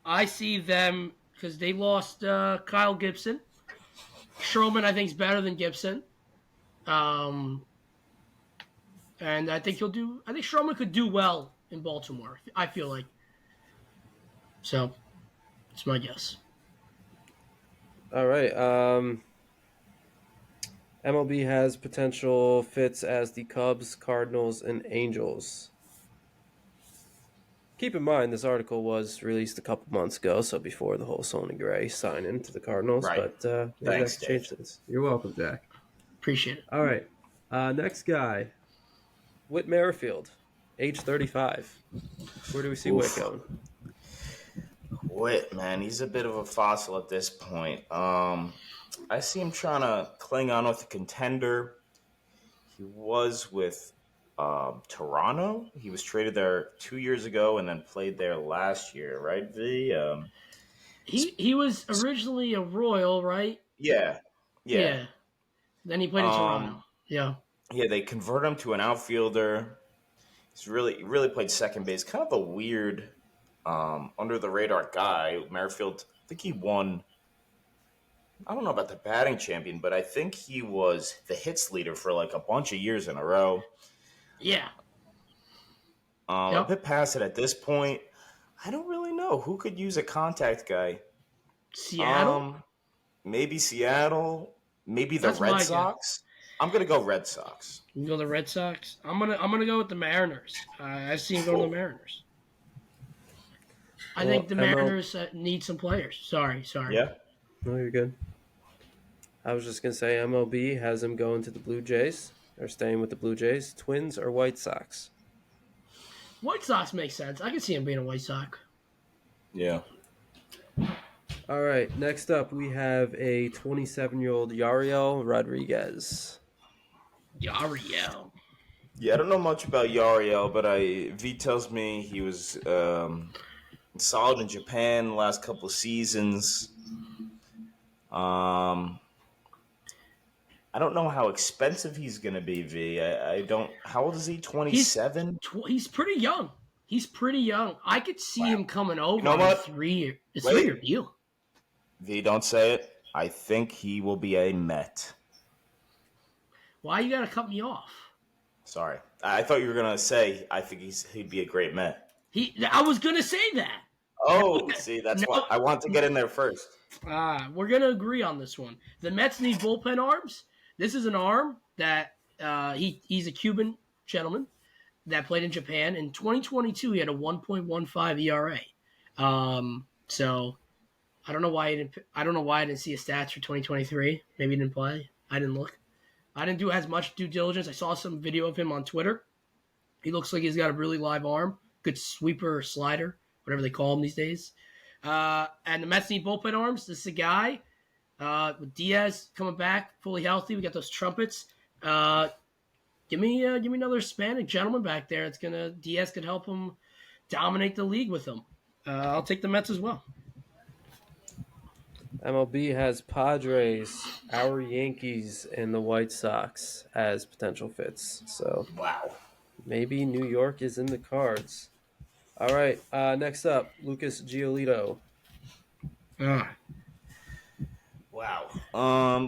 Speaker 1: I see them because they lost Kyle Gibson. Strowman, I think, is better than Gibson. Um, and I think he'll do. I think Strowman could do well in Baltimore. I feel like. So, it's my guess.
Speaker 2: All right. MLB has potential fits as the Cubs, Cardinals, and Angels. Keep in mind, this article was released a couple months ago, so before the whole Sonny Gray sign-in to the Cardinals,
Speaker 3: Right.
Speaker 2: but maybe
Speaker 3: Thanks,
Speaker 2: that could change
Speaker 3: Dave.
Speaker 2: things. You're welcome, Jack.
Speaker 1: Appreciate it.
Speaker 2: All right. Next guy, Whit Merrifield, age 35. Where do we see Whit going?
Speaker 3: Whit, man, he's a bit of a fossil at this point. I see him trying to cling on with a contender. He was with Toronto. He was traded there 2 years ago and then played there last year, right, V?
Speaker 1: He was originally a Royal, right?
Speaker 3: Yeah.
Speaker 1: Yeah. Then he played in Toronto. Yeah.
Speaker 3: Yeah, they convert him to an outfielder. He's really played second base. Kind of a weird, under the radar guy. Merrifield, I think he won. I don't know about the batting champion, but I think he was the hits leader for like a bunch of years in a row.
Speaker 1: Yeah.
Speaker 3: A bit past it at this point. I don't really know who could use a contact guy.
Speaker 1: Seattle?
Speaker 3: Maybe Seattle. Maybe the
Speaker 1: That's my
Speaker 3: Red
Speaker 1: guess.
Speaker 3: Sox. I'm gonna go Red Sox.
Speaker 1: You go the Red Sox. I'm gonna go with the Mariners. I've seen go to the Mariners. I think the Mariners need some players. Sorry.
Speaker 3: Yeah.
Speaker 2: No, you're good. I was just going to say MLB has him going to the Blue Jays. They're staying with the Blue Jays. Twins or White Sox?
Speaker 1: White Sox makes sense. I can see him being a White Sox.
Speaker 3: Yeah.
Speaker 2: All right. Next up, we have a 27-year-old Yariel Rodriguez.
Speaker 1: Yariel.
Speaker 3: Yeah, I don't know much about Yariel, but V tells me he was solid in Japan the last couple of seasons. I don't know how expensive he's going to be, V. I don't. How old is he? 27?
Speaker 1: He's pretty young. He's pretty young. I could see him coming over
Speaker 3: You know what?
Speaker 1: in 3 years. It's
Speaker 3: Wait.
Speaker 1: 3-year deal.
Speaker 3: V, don't say it. I think he will be a Met.
Speaker 1: Why you gotta cut me off?
Speaker 3: Sorry. I thought you were going to say I think he'd be a great Met.
Speaker 1: I was gonna say that.
Speaker 3: Oh, see, that's why I want to get in there first.
Speaker 1: We're gonna agree on this one. The Mets need bullpen arms. This is an arm that he's a Cuban gentleman that played in Japan. In 2022, he had a 1.15 ERA. So I don't know why I didn't see his stats for 2023. Maybe he didn't play. I didn't look. I didn't do as much due diligence. I saw some video of him on Twitter. He looks like he's got a really live arm, good sweeper or slider, whatever they call him these days. And the Mets need bullpen arms. This is a guy with Diaz coming back fully healthy. We got those trumpets. Give me another Hispanic gentleman back there. Diaz could help him dominate the league with him. I'll take the Mets as well.
Speaker 2: MLB has Padres, our Yankees, and the White Sox as potential fits. So
Speaker 3: Wow.
Speaker 2: maybe New York is in the cards. All right. Next up, Lucas Giolito.
Speaker 3: Wow.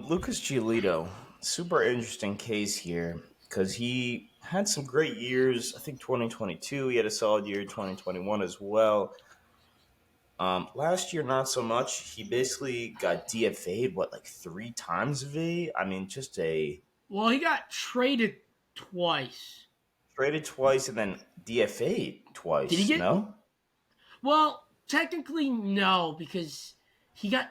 Speaker 3: Lucas Giolito, super interesting case here because he had some great years. I think 2022, he had a solid year. 2021 as well. Last year, not so much. He basically got DFA'd, like 3 times, V? I mean,
Speaker 1: Well, he got traded twice.
Speaker 3: Traded twice and then DFA'd twice,
Speaker 1: Did he get...
Speaker 3: no?
Speaker 1: Well, technically, no, because he didn't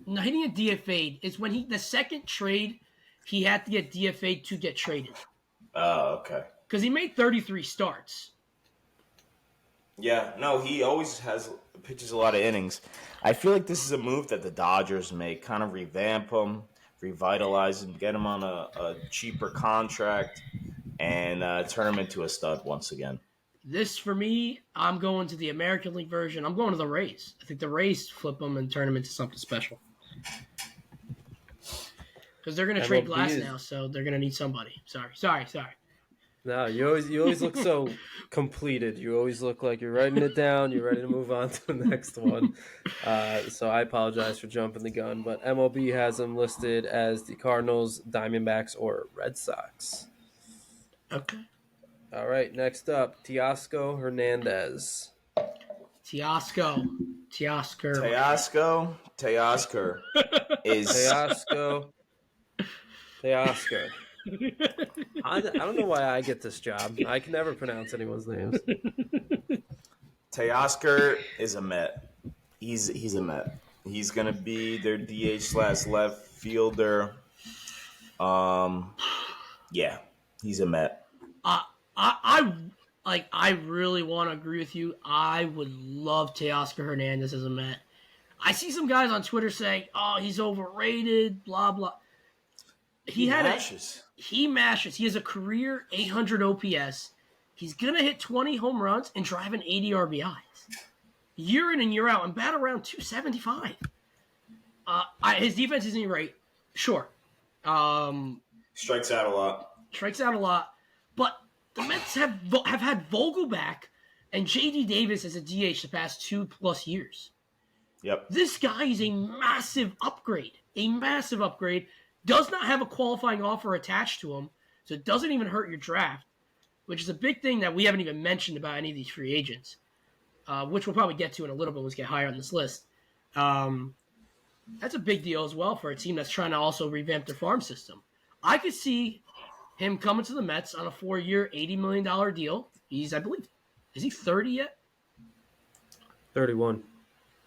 Speaker 1: get DFA'd. It's when the second trade, he had to get DFA'd to get traded.
Speaker 3: Oh, okay.
Speaker 1: Because he made 33 starts.
Speaker 3: Yeah, no, he always pitches a lot of innings. I feel like this is a move that the Dodgers make, kind of revamp him, revitalize him, get him on a cheaper contract, and turn him into a stud once again.
Speaker 1: This, for me, I'm going to the American League version. I'm going to the Rays. I think the Rays flip them and turn them into something special. Because they're going to trade
Speaker 2: MLB
Speaker 1: Glass
Speaker 2: is
Speaker 1: now, so they're going to need somebody. Sorry.
Speaker 2: no. You always look so completed. You always look like you're writing it down. You're ready to move on to the next one. So I apologize for jumping the gun, but MLB has them listed as the Cardinals, Diamondbacks, or Red Sox.
Speaker 1: Okay.
Speaker 2: All right, next up, Teoscar Hernandez.
Speaker 1: Teoscar
Speaker 3: is
Speaker 2: Teoscar. I don't know why I get this job. I can never pronounce anyone's names.
Speaker 3: Teoscar is a Met. He's a Met. He's gonna be their DH/left fielder. Yeah, he's a Met.
Speaker 1: I really want to agree with you. I would love Teoscar Hernandez as a Met. I see some guys on Twitter saying, "Oh, he's overrated." Blah blah. He mashes. He has a career 800 OPS. He's gonna hit 20 home runs and drive an 80 RBIs, year in and year out, and bat around 275. His defense isn't great, sure.
Speaker 3: Strikes out a lot. But the Mets have had Vogelback and J.D. Davis as a DH the past 2+ years. Yep.
Speaker 1: This guy is a massive upgrade. Does not have a qualifying offer attached to him, so it doesn't even hurt your draft, which is a big thing that we haven't even mentioned about any of these free agents, which we'll probably get to in a little bit once we get higher on this list. That's a big deal as well for a team that's trying to also revamp their farm system. I could see him coming to the Mets on a 4-year, $80 million deal. He's, I believe, is he 30 yet?
Speaker 2: 31.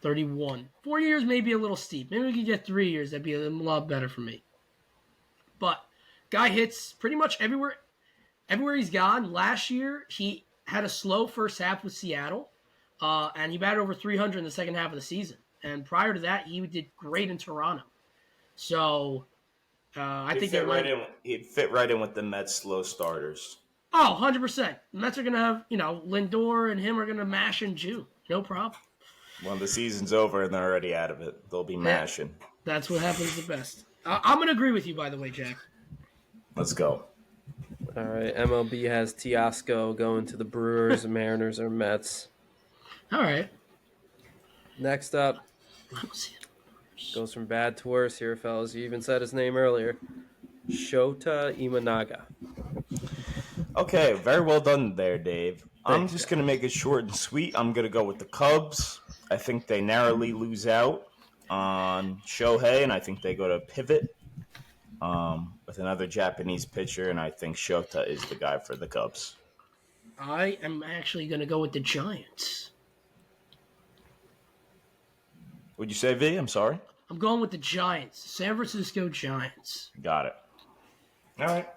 Speaker 1: 4 years may be a little steep. Maybe we could get 3 years. That'd be a lot better for me. But guy hits pretty much everywhere he's gone. Last year, he had a slow first half with Seattle, and he batted over 300 in the second half of the season. And prior to that, he did great in Toronto. So I think
Speaker 3: he'd fit right in with the Mets' slow starters.
Speaker 1: Oh, 100%. The Mets are going to have, Lindor and him are going to mash in June. No problem.
Speaker 3: When the season's over and they're already out of it, they'll be mashing.
Speaker 1: That's what happens the best. I'm going to agree with you, by the way, Jack.
Speaker 3: Let's go.
Speaker 2: All right, MLB has Teoscar going to the Brewers, Mariners, or Mets.
Speaker 1: All right.
Speaker 2: Next up, goes from bad to worse here, fellas. You even said his name earlier. Shota Imanaga.
Speaker 3: Okay, very well done there, Dave. I'm just going to make it short and sweet. I'm going to go with the Cubs. I think they narrowly lose out on Shohei, and I think they go to pivot with another Japanese pitcher, and I think Shota is the guy for the Cubs.
Speaker 1: I am actually going to go with the Giants.
Speaker 3: Would you say, V? I'm sorry?
Speaker 1: I'm going with the Giants. San Francisco Giants.
Speaker 3: Got it. All right.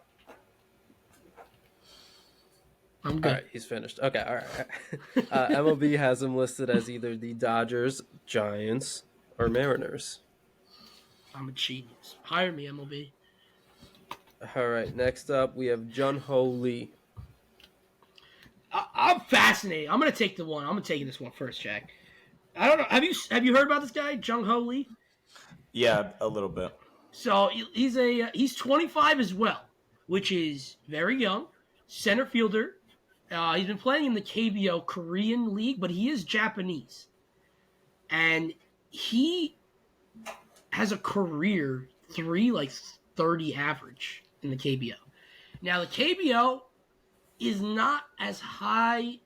Speaker 1: I'm good.
Speaker 2: All right, he's finished. Okay, all right. MLB has him listed as either the Dodgers, Giants, or Mariners.
Speaker 1: I'm a genius. Hire me, MLB.
Speaker 2: All right, next up, we have Jun-Ho Lee.
Speaker 1: I'm fascinated. I'm going to take I'm taking this one first, Jack. I don't know. Have you heard about this guy, Jung-Ho Lee?
Speaker 3: Yeah, a little bit.
Speaker 1: So he's 25 as well, which is very young. Center fielder. He's been playing in the KBO Korean League, but he is Japanese. And he has a career 330 average in the KBO. Now, the KBO is not as high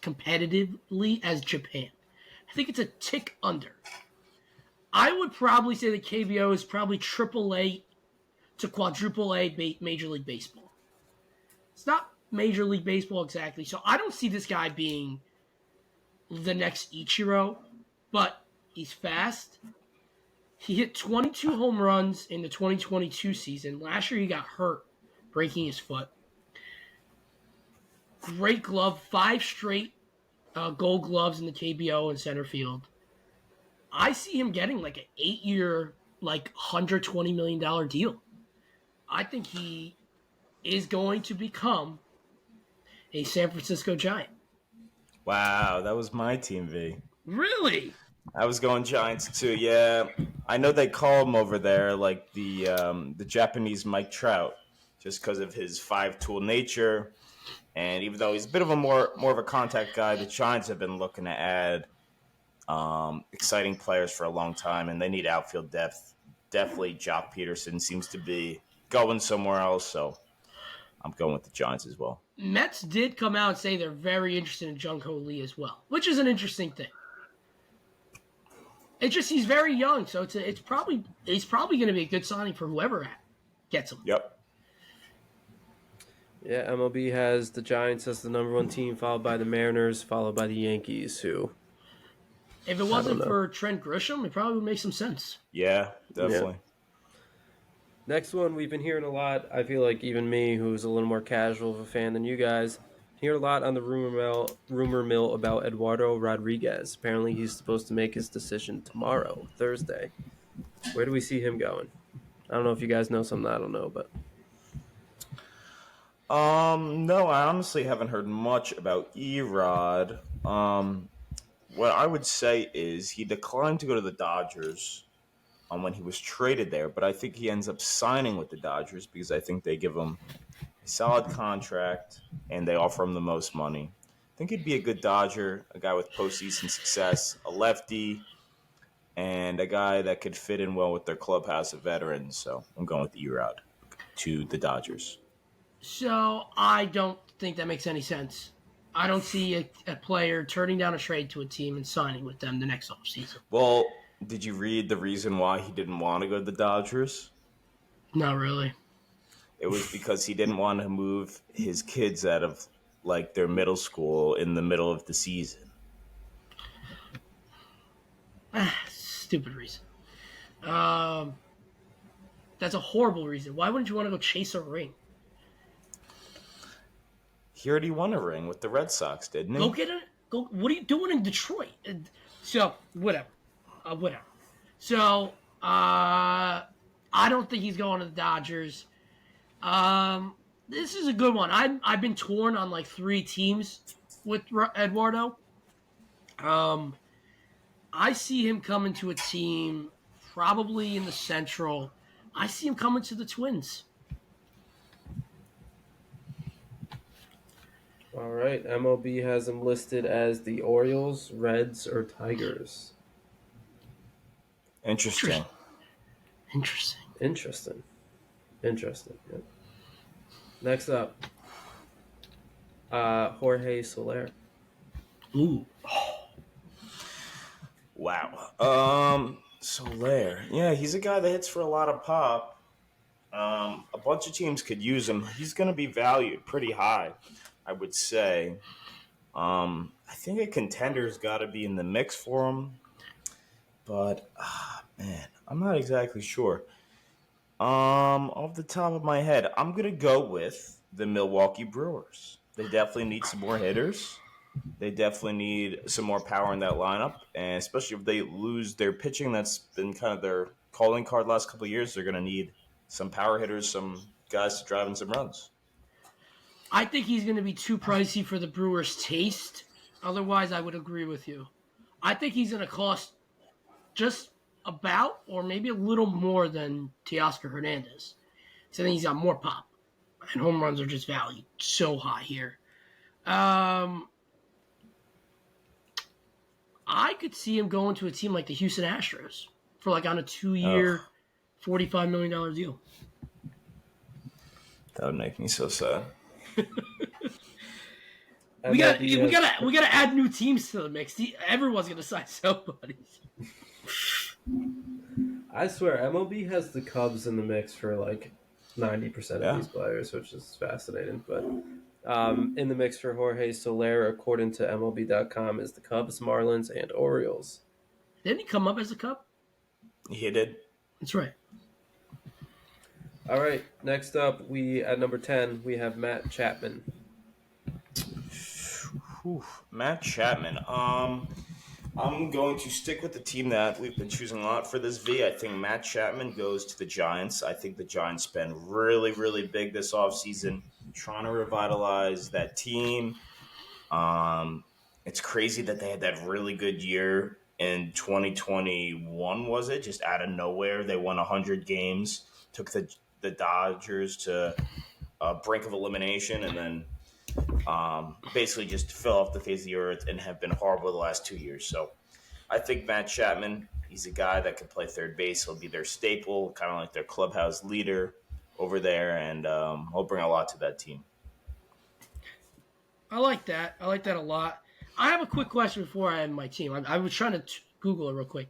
Speaker 1: competitively as Japan. I think it's a tick under. I would probably say the KBO is probably AAA to quadruple A Major League Baseball. It's not Major League Baseball exactly, so I don't see this guy being the next Ichiro, but he's fast. He hit 22 home runs in the 2022 season. Last year he got hurt, breaking his foot. Great glove, 5 straight gold gloves in the KBO and center field. I see him getting like an 8-year, $120 million deal. I think he is going to become a San Francisco Giant.
Speaker 3: Wow, that was my team, V.
Speaker 1: Really?
Speaker 3: I was going Giants too. Yeah, I know they call him over there like the Japanese Mike Trout, just because of his five-tool nature. And even though he's a bit of a more of a contact guy, the Giants have been looking to add exciting players for a long time, and they need outfield depth. Definitely, Jock Peterson seems to be going somewhere else, so I'm going with the Giants as well.
Speaker 1: Mets did come out and say they're very interested in Jung Ho Lee as well, which is an interesting thing. It's just he's very young, so it's probably going to be a good signing for whoever gets him.
Speaker 3: Yep.
Speaker 2: Yeah, MLB has the Giants as the number 1 team, followed by the Mariners, followed by the Yankees, who...
Speaker 1: If it wasn't for Trent Grisham, it probably would make some sense.
Speaker 3: Yeah, definitely.
Speaker 2: Yeah. Next one, we've been hearing a lot. I feel like even me, who's a little more casual of a fan than you guys, hear a lot on the rumor mill about Eduardo Rodriguez. Apparently, he's supposed to make his decision tomorrow, Thursday. Where do we see him going? I don't know if you guys know something I don't know, but...
Speaker 3: No, I honestly haven't heard much about Erod. What I would say is he declined to go to the Dodgers when he was traded there, but I think he ends up signing with the Dodgers because I think they give him a solid contract and they offer him the most money. I think he'd be a good Dodger, a guy with postseason success, a lefty, and a guy that could fit in well with their clubhouse of veterans. So I'm going with Erod to the Dodgers.
Speaker 1: So I don't think that makes any sense. I don't see a player turning down a trade to a team and signing with them the next offseason.
Speaker 3: Well, did you read the reason why he didn't want to go to the Dodgers?
Speaker 1: Not really.
Speaker 3: It was because he didn't want to move his kids out of like their middle school in the middle of the season.
Speaker 1: Stupid reason. That's a horrible reason. Why wouldn't you want to go chase a ring?
Speaker 3: He already won a ring with the Red Sox, didn't he?
Speaker 1: Go get it. Go. What are you doing in Detroit? So whatever. So I don't think he's going to the Dodgers. This is a good one. I've been torn on like 3 teams with Eduardo. I see him coming to a team probably in the Central. I see him coming to the Twins.
Speaker 2: All right, MLB has him listed as the Orioles, Reds, or Tigers.
Speaker 3: Interesting.
Speaker 2: Interesting. Yep. Next up, Jorge Soler.
Speaker 1: Ooh.
Speaker 3: Wow. Soler. Yeah, he's a guy that hits for a lot of pop. A bunch of teams could use him. He's going to be valued pretty high, I would say. I think a contender's got to be in the mix for him. But, man, I'm not exactly sure. Off the top of my head, I'm going to go with the Milwaukee Brewers. They definitely need some more hitters. They definitely need some more power in that lineup. And especially if they lose their pitching, that's been kind of their calling card last couple of years. They're going to need some power hitters, some guys to drive in some runs.
Speaker 1: I think he's going to be too pricey for the Brewers' taste. Otherwise, I would agree with you. I think he's going to cost just about or maybe a little more than Teoscar Hernandez. So I think he's got more pop. And home runs are just valued so high here. I could see him going to a team like the Houston Astros for like on a 2-year, $45 million deal.
Speaker 3: That would make me so sad.
Speaker 1: We gotta add new teams to the mix. Everyone's gonna sign somebody.
Speaker 2: I swear, MLB has the Cubs in the mix for like 90% of these players, which is fascinating. But in the mix for Jorge Soler, according to MLB.com, is the Cubs, Marlins, and Orioles.
Speaker 1: Didn't he come up as a Cub?
Speaker 3: He did.
Speaker 1: That's right.
Speaker 2: All right, next up, at number 10, we have Matt Chapman.
Speaker 3: Matt Chapman. I'm going to stick with the team that we've been choosing a lot for this V. I think Matt Chapman goes to the Giants. I think the Giants spend really, really big this offseason trying to revitalize that team. It's crazy that they had that really good year in 2021. Was it just out of nowhere? They won 100 games, took the Dodgers to a brink of elimination, and then basically just fell off the face of the earth and have been horrible the last 2 years. So I think Matt Chapman, he's a guy that can play third base. He'll be their staple, kind of like their clubhouse leader over there, and he'll bring a lot to that team.
Speaker 1: I like that. I like that a lot. I have a quick question before I end my team. I was trying to Google it real quick.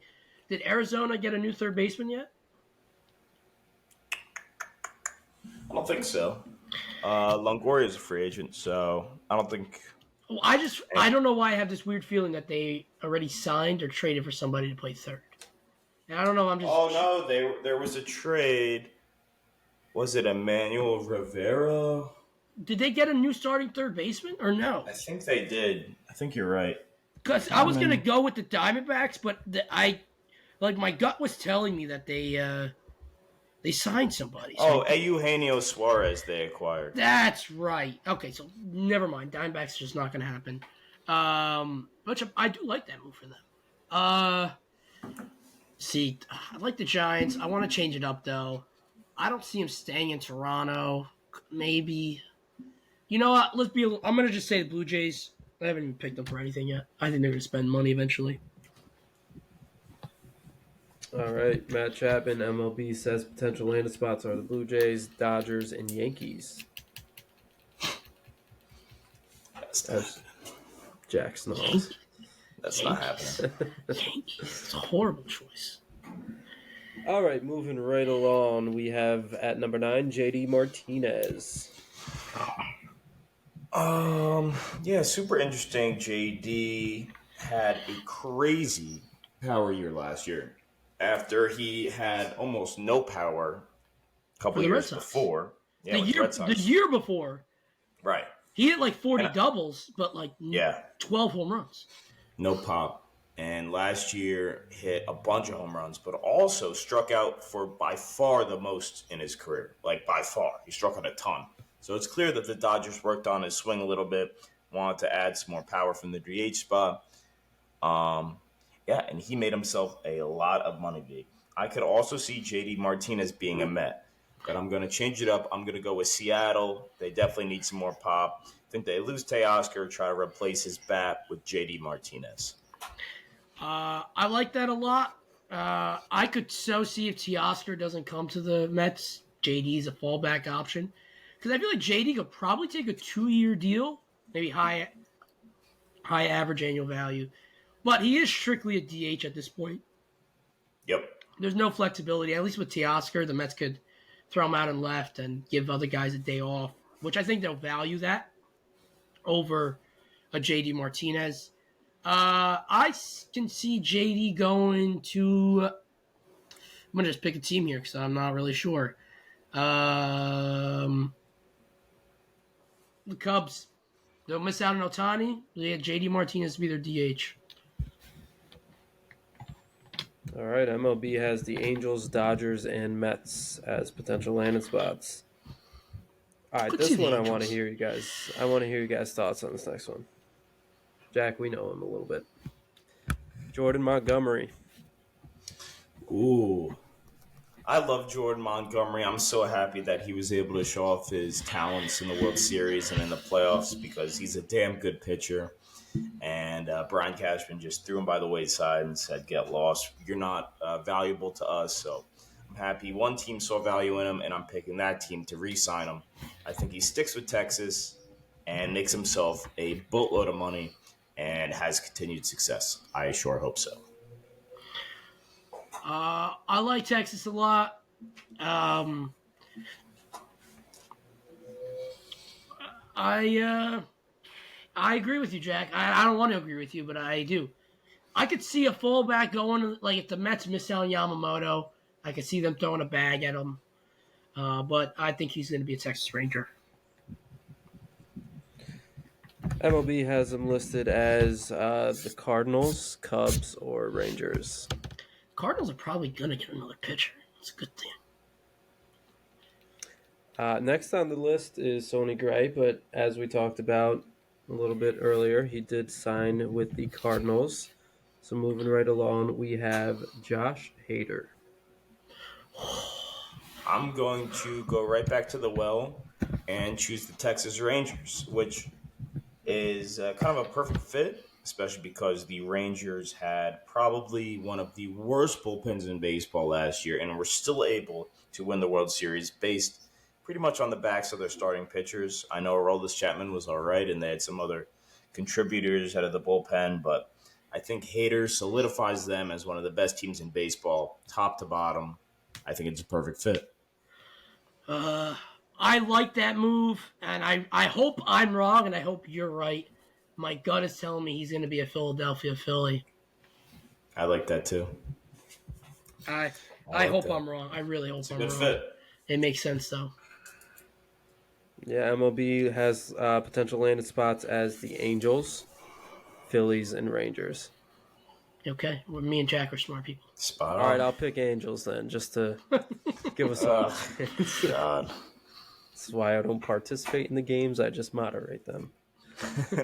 Speaker 1: Did Arizona get a new third baseman yet?
Speaker 3: I don't think so. Longoria is a free agent, so I don't think.
Speaker 1: Well, I don't know why I have this weird feeling that they already signed or traded for somebody to play third. And I don't know.
Speaker 3: Oh no, there was a trade. Was it Emmanuel Rivera?
Speaker 1: Did they get a new starting third baseman or no?
Speaker 3: I think they did. I think you're right.
Speaker 1: Because I was gonna go with the Diamondbacks, but my gut was telling me that they signed somebody. So
Speaker 3: Eugenio Suarez they acquired.
Speaker 1: That's right. Okay, so never mind. Diamondbacks just not gonna happen. Which I do like that move for them. See, I like the Giants. I want to change it up though. I don't see him staying in Toronto. Maybe. You know what? I'm gonna just say the Blue Jays. I haven't even picked them for anything yet. I think they're gonna spend money eventually.
Speaker 2: All right, Matt Chapman, MLB says potential landing spots are the Blue Jays, Dodgers, and Yankees. That's Jack Snows.
Speaker 3: That's not happening.
Speaker 1: Yankees. It's a horrible choice.
Speaker 2: All right, moving right along, we have at number 9, JD Martinez.
Speaker 3: Yeah, super interesting. JD had a crazy power year last year. After he had almost no power a couple years before. Yeah,
Speaker 1: the year before.
Speaker 3: Right.
Speaker 1: He hit like 40 doubles, but 12 home runs.
Speaker 3: No pop. And last year hit a bunch of home runs, but also struck out for by far the most in his career. Like by far. He struck out a ton. So it's clear that the Dodgers worked on his swing a little bit, wanted to add some more power from the DH spot. And he made himself a lot of money big. I could also see JD Martinez being a Met, but I'm going to change it up. I'm going to go with Seattle. They definitely need some more pop. I think they lose Teoscar, try to replace his bat with JD Martinez.
Speaker 1: I like that a lot. I could so see if Teoscar doesn't come to the Mets, JD's a fallback option. Because I feel like JD could probably take a 2-year deal, maybe high average annual value. But he is strictly a DH at this point.
Speaker 3: Yep.
Speaker 1: There's no flexibility. At least with Teoscar, the Mets could throw him out and left and give other guys a day off, which I think they'll value that over a JD Martinez. I can see JD going to... I'm going to just pick a team here because I'm not really sure. The Cubs. They'll miss out on Ohtani. They had JD Martinez to be their DH.
Speaker 2: All right, MLB has the Angels, Dodgers, and Mets as potential landing spots. All right, this one I want to hear you guys. I want to hear you guys' thoughts on this next one. Jack, we know him a little bit. Jordan Montgomery.
Speaker 3: Ooh. I love Jordan Montgomery. I'm so happy that he was able to show off his talents in the World Series and in the playoffs because he's a damn good pitcher. And Brian Cashman just threw him by the wayside and said, get lost. You're not valuable to us. So I'm happy one team saw value in him, and I'm picking that team to re-sign him. I think he sticks with Texas and makes himself a boatload of money and has continued success. I sure hope so.
Speaker 1: I like Texas a lot. I agree with you, Jack. I don't want to agree with you, but I do. I could see a fallback going, like if the Mets miss out on Yamamoto, I could see them throwing a bag at him. But I think he's going to be a Texas Ranger.
Speaker 2: MLB has him listed as the Cardinals, Cubs, or Rangers.
Speaker 1: Cardinals are probably going to get another pitcher. That's a good thing.
Speaker 2: Next on the list is Sonny Gray, but as we talked about a little bit earlier, he did sign with the Cardinals. So moving right along, we have Josh Hader.
Speaker 3: I'm going to go right back to the well and choose the Texas Rangers, which is kind of a perfect fit, especially because the Rangers had probably one of the worst bullpens in baseball last year and were still able to win the World Series based pretty much on the backs of their starting pitchers. I know Aroldis Chapman was all right, and they had some other contributors out of the bullpen, but I think Hader solidifies them as one of the best teams in baseball, top to bottom. I think it's a perfect fit.
Speaker 1: I like that move, and I hope I'm wrong, and I hope you're right. My gut is telling me he's going to be a Philadelphia Philly.
Speaker 3: I like that too.
Speaker 1: I
Speaker 3: I
Speaker 1: I
Speaker 3: like
Speaker 1: hope
Speaker 3: that.
Speaker 1: I'm wrong. I really hope
Speaker 3: It's a
Speaker 1: I'm
Speaker 3: good
Speaker 1: wrong.
Speaker 3: fit.
Speaker 1: It makes sense though.
Speaker 2: Yeah, MLB has potential landing spots as the Angels, Phillies, and Rangers.
Speaker 1: Okay, well, me and Jack are smart people.
Speaker 3: Spot
Speaker 2: All right,
Speaker 3: on.
Speaker 2: I'll pick Angels then, just to give us
Speaker 3: Oh,
Speaker 2: some.
Speaker 3: God.
Speaker 2: That's why I don't participate in the games. I just moderate them. All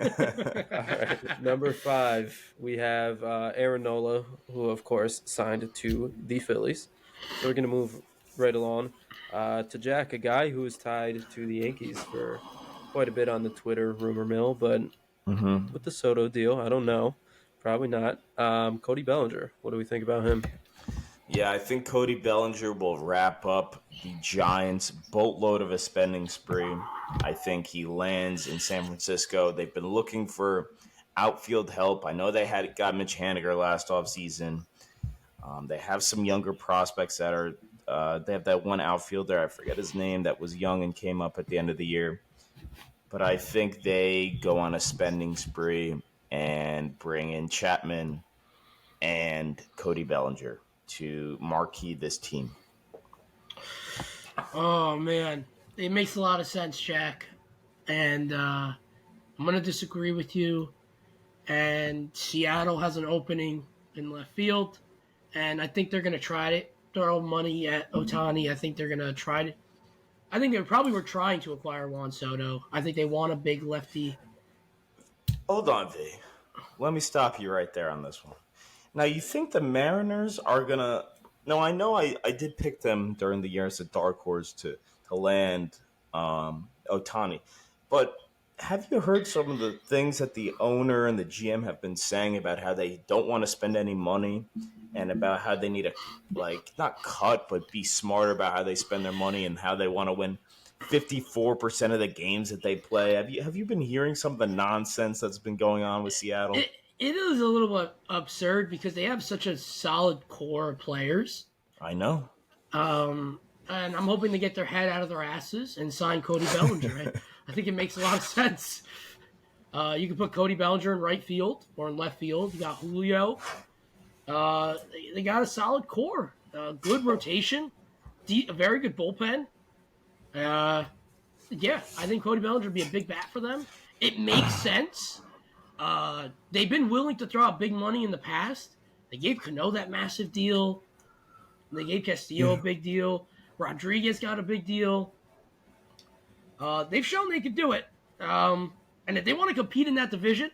Speaker 2: right, number 5, we have Aaron Nola, who of course signed to the Phillies. So we're going to move right along to Jack, a guy who is tied to the Yankees for quite a bit on the Twitter rumor mill, but
Speaker 3: Mm-hmm.
Speaker 2: with the Soto deal, I don't know. Probably not. Cody Bellinger, what do we think about him?
Speaker 3: Yeah, I think Cody Bellinger will wrap up the Giants' boatload of a spending spree. I think he lands in San Francisco. They've been looking for outfield help. I know they had got Mitch Haniger last offseason. They have some younger prospects that are. They have that one outfielder, I forget his name, that was young and came up at the end of the year. But I think they go on a spending spree and bring in Chapman and Cody Bellinger to marquee this team.
Speaker 1: Oh man, it makes a lot of sense, Jack. And I'm gonna disagree with you. And Seattle has an opening in left field, and I think they're gonna try it. Throw money at Otani. I think they're gonna try it. I think they probably were trying to acquire Juan Soto. I think they want a big lefty.
Speaker 3: Hold on, V. Let me stop you right there on this one. Now, you think the Mariners are going to. No, I know I did pick them during the year as a dark horse to land Otani. But have you heard some of the things that the owner and the GM have been saying about how they don't want to spend any money and about how they need to, like, not cut, but be smarter about how they spend their money and how they want to win 54% of the games that they play? Have you been hearing some of the nonsense that's been going on with Seattle?
Speaker 1: It, it is a little bit absurd because they have such a solid core of players.
Speaker 3: I know.
Speaker 1: And I'm hoping to get their head out of their asses and sign Cody Bellinger. I think it makes a lot of sense. You can put Cody Bellinger in right field or in left field. You got Julio. They got a solid core, good rotation, a very good bullpen. Yeah, I think Cody Bellinger would be a big bat for them. It makes sense. They've been willing to throw out big money in the past. They gave Cano that massive deal. They gave Castillo a big deal. Rodriguez got a big deal. They've shown they could do it. And if they want to compete in that division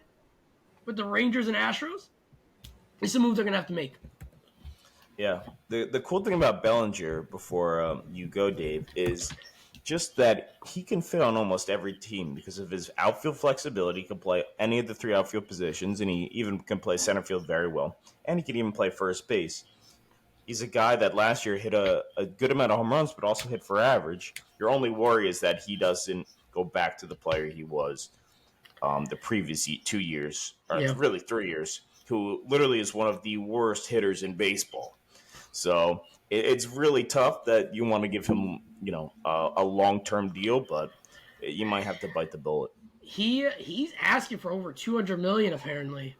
Speaker 1: with the Rangers and Astros, it's a move they're going to have to make.
Speaker 3: Yeah. The cool thing about Bellinger, before you go, Dave, is just that he can fit on almost every team because of his outfield flexibility. He can play any of the three outfield positions, and he even can play center field very well. And he can even play first base. He's a guy that last year hit a good amount of home runs, but also hit for average. Your only worry is that he doesn't go back to the player he was the previous 2 years, or
Speaker 1: Yeah.
Speaker 3: really 3 years, who literally is one of the worst hitters in baseball. So it's really tough that you want to give him, a long-term deal, but you might have to bite the bullet.
Speaker 1: He's asking for over $200 million apparently.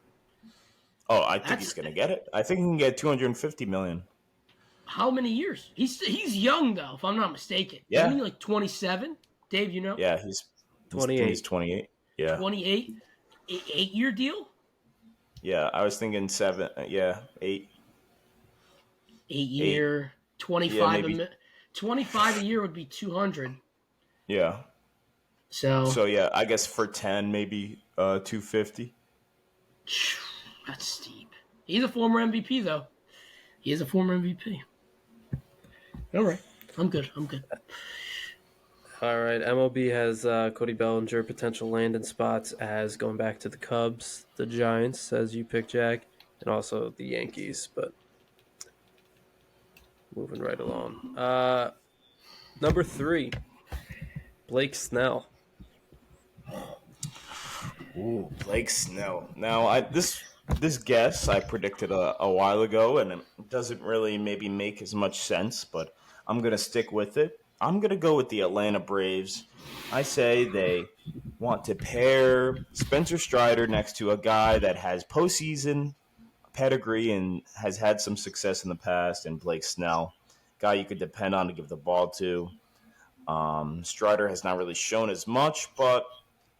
Speaker 3: Oh, I think he's
Speaker 1: That's
Speaker 3: going to get it. I think he can get $250 million.
Speaker 1: how many years? He's young though, if I'm not mistaken. Isn't
Speaker 3: Yeah,
Speaker 1: he like 27? Dave, you know?
Speaker 3: yeah, he's
Speaker 2: 28.
Speaker 3: 28. Yeah,
Speaker 1: 28, 8-year deal.
Speaker 3: yeah. I was thinking 7. Yeah, 8, 8.
Speaker 1: 8-year,
Speaker 3: Yeah,
Speaker 1: 25
Speaker 3: maybe.
Speaker 1: 25 a year would be 200.
Speaker 3: Yeah.
Speaker 1: So
Speaker 3: So yeah, I guess for 10, maybe 250.
Speaker 1: that's steep. He's a former MVP though. He is a former MVP. All right, I'm good. I'm good.
Speaker 2: All right, MLB has Cody Bellinger potential landing spots as going back to the Cubs, the Giants, as you pick, Jack, and also the Yankees. But moving right along. Number 3, Blake Snell.
Speaker 3: Ooh, Blake Snell. Now, this guess I predicted a while ago, and it doesn't really maybe make as much sense, but I'm gonna stick with it. I'm gonna go with the Atlanta Braves. I say they want to pair Spencer Strider next to a guy that has postseason pedigree and has had some success in the past, and Blake Snell, guy you could depend on to give the ball to. Strider has not really shown as much, but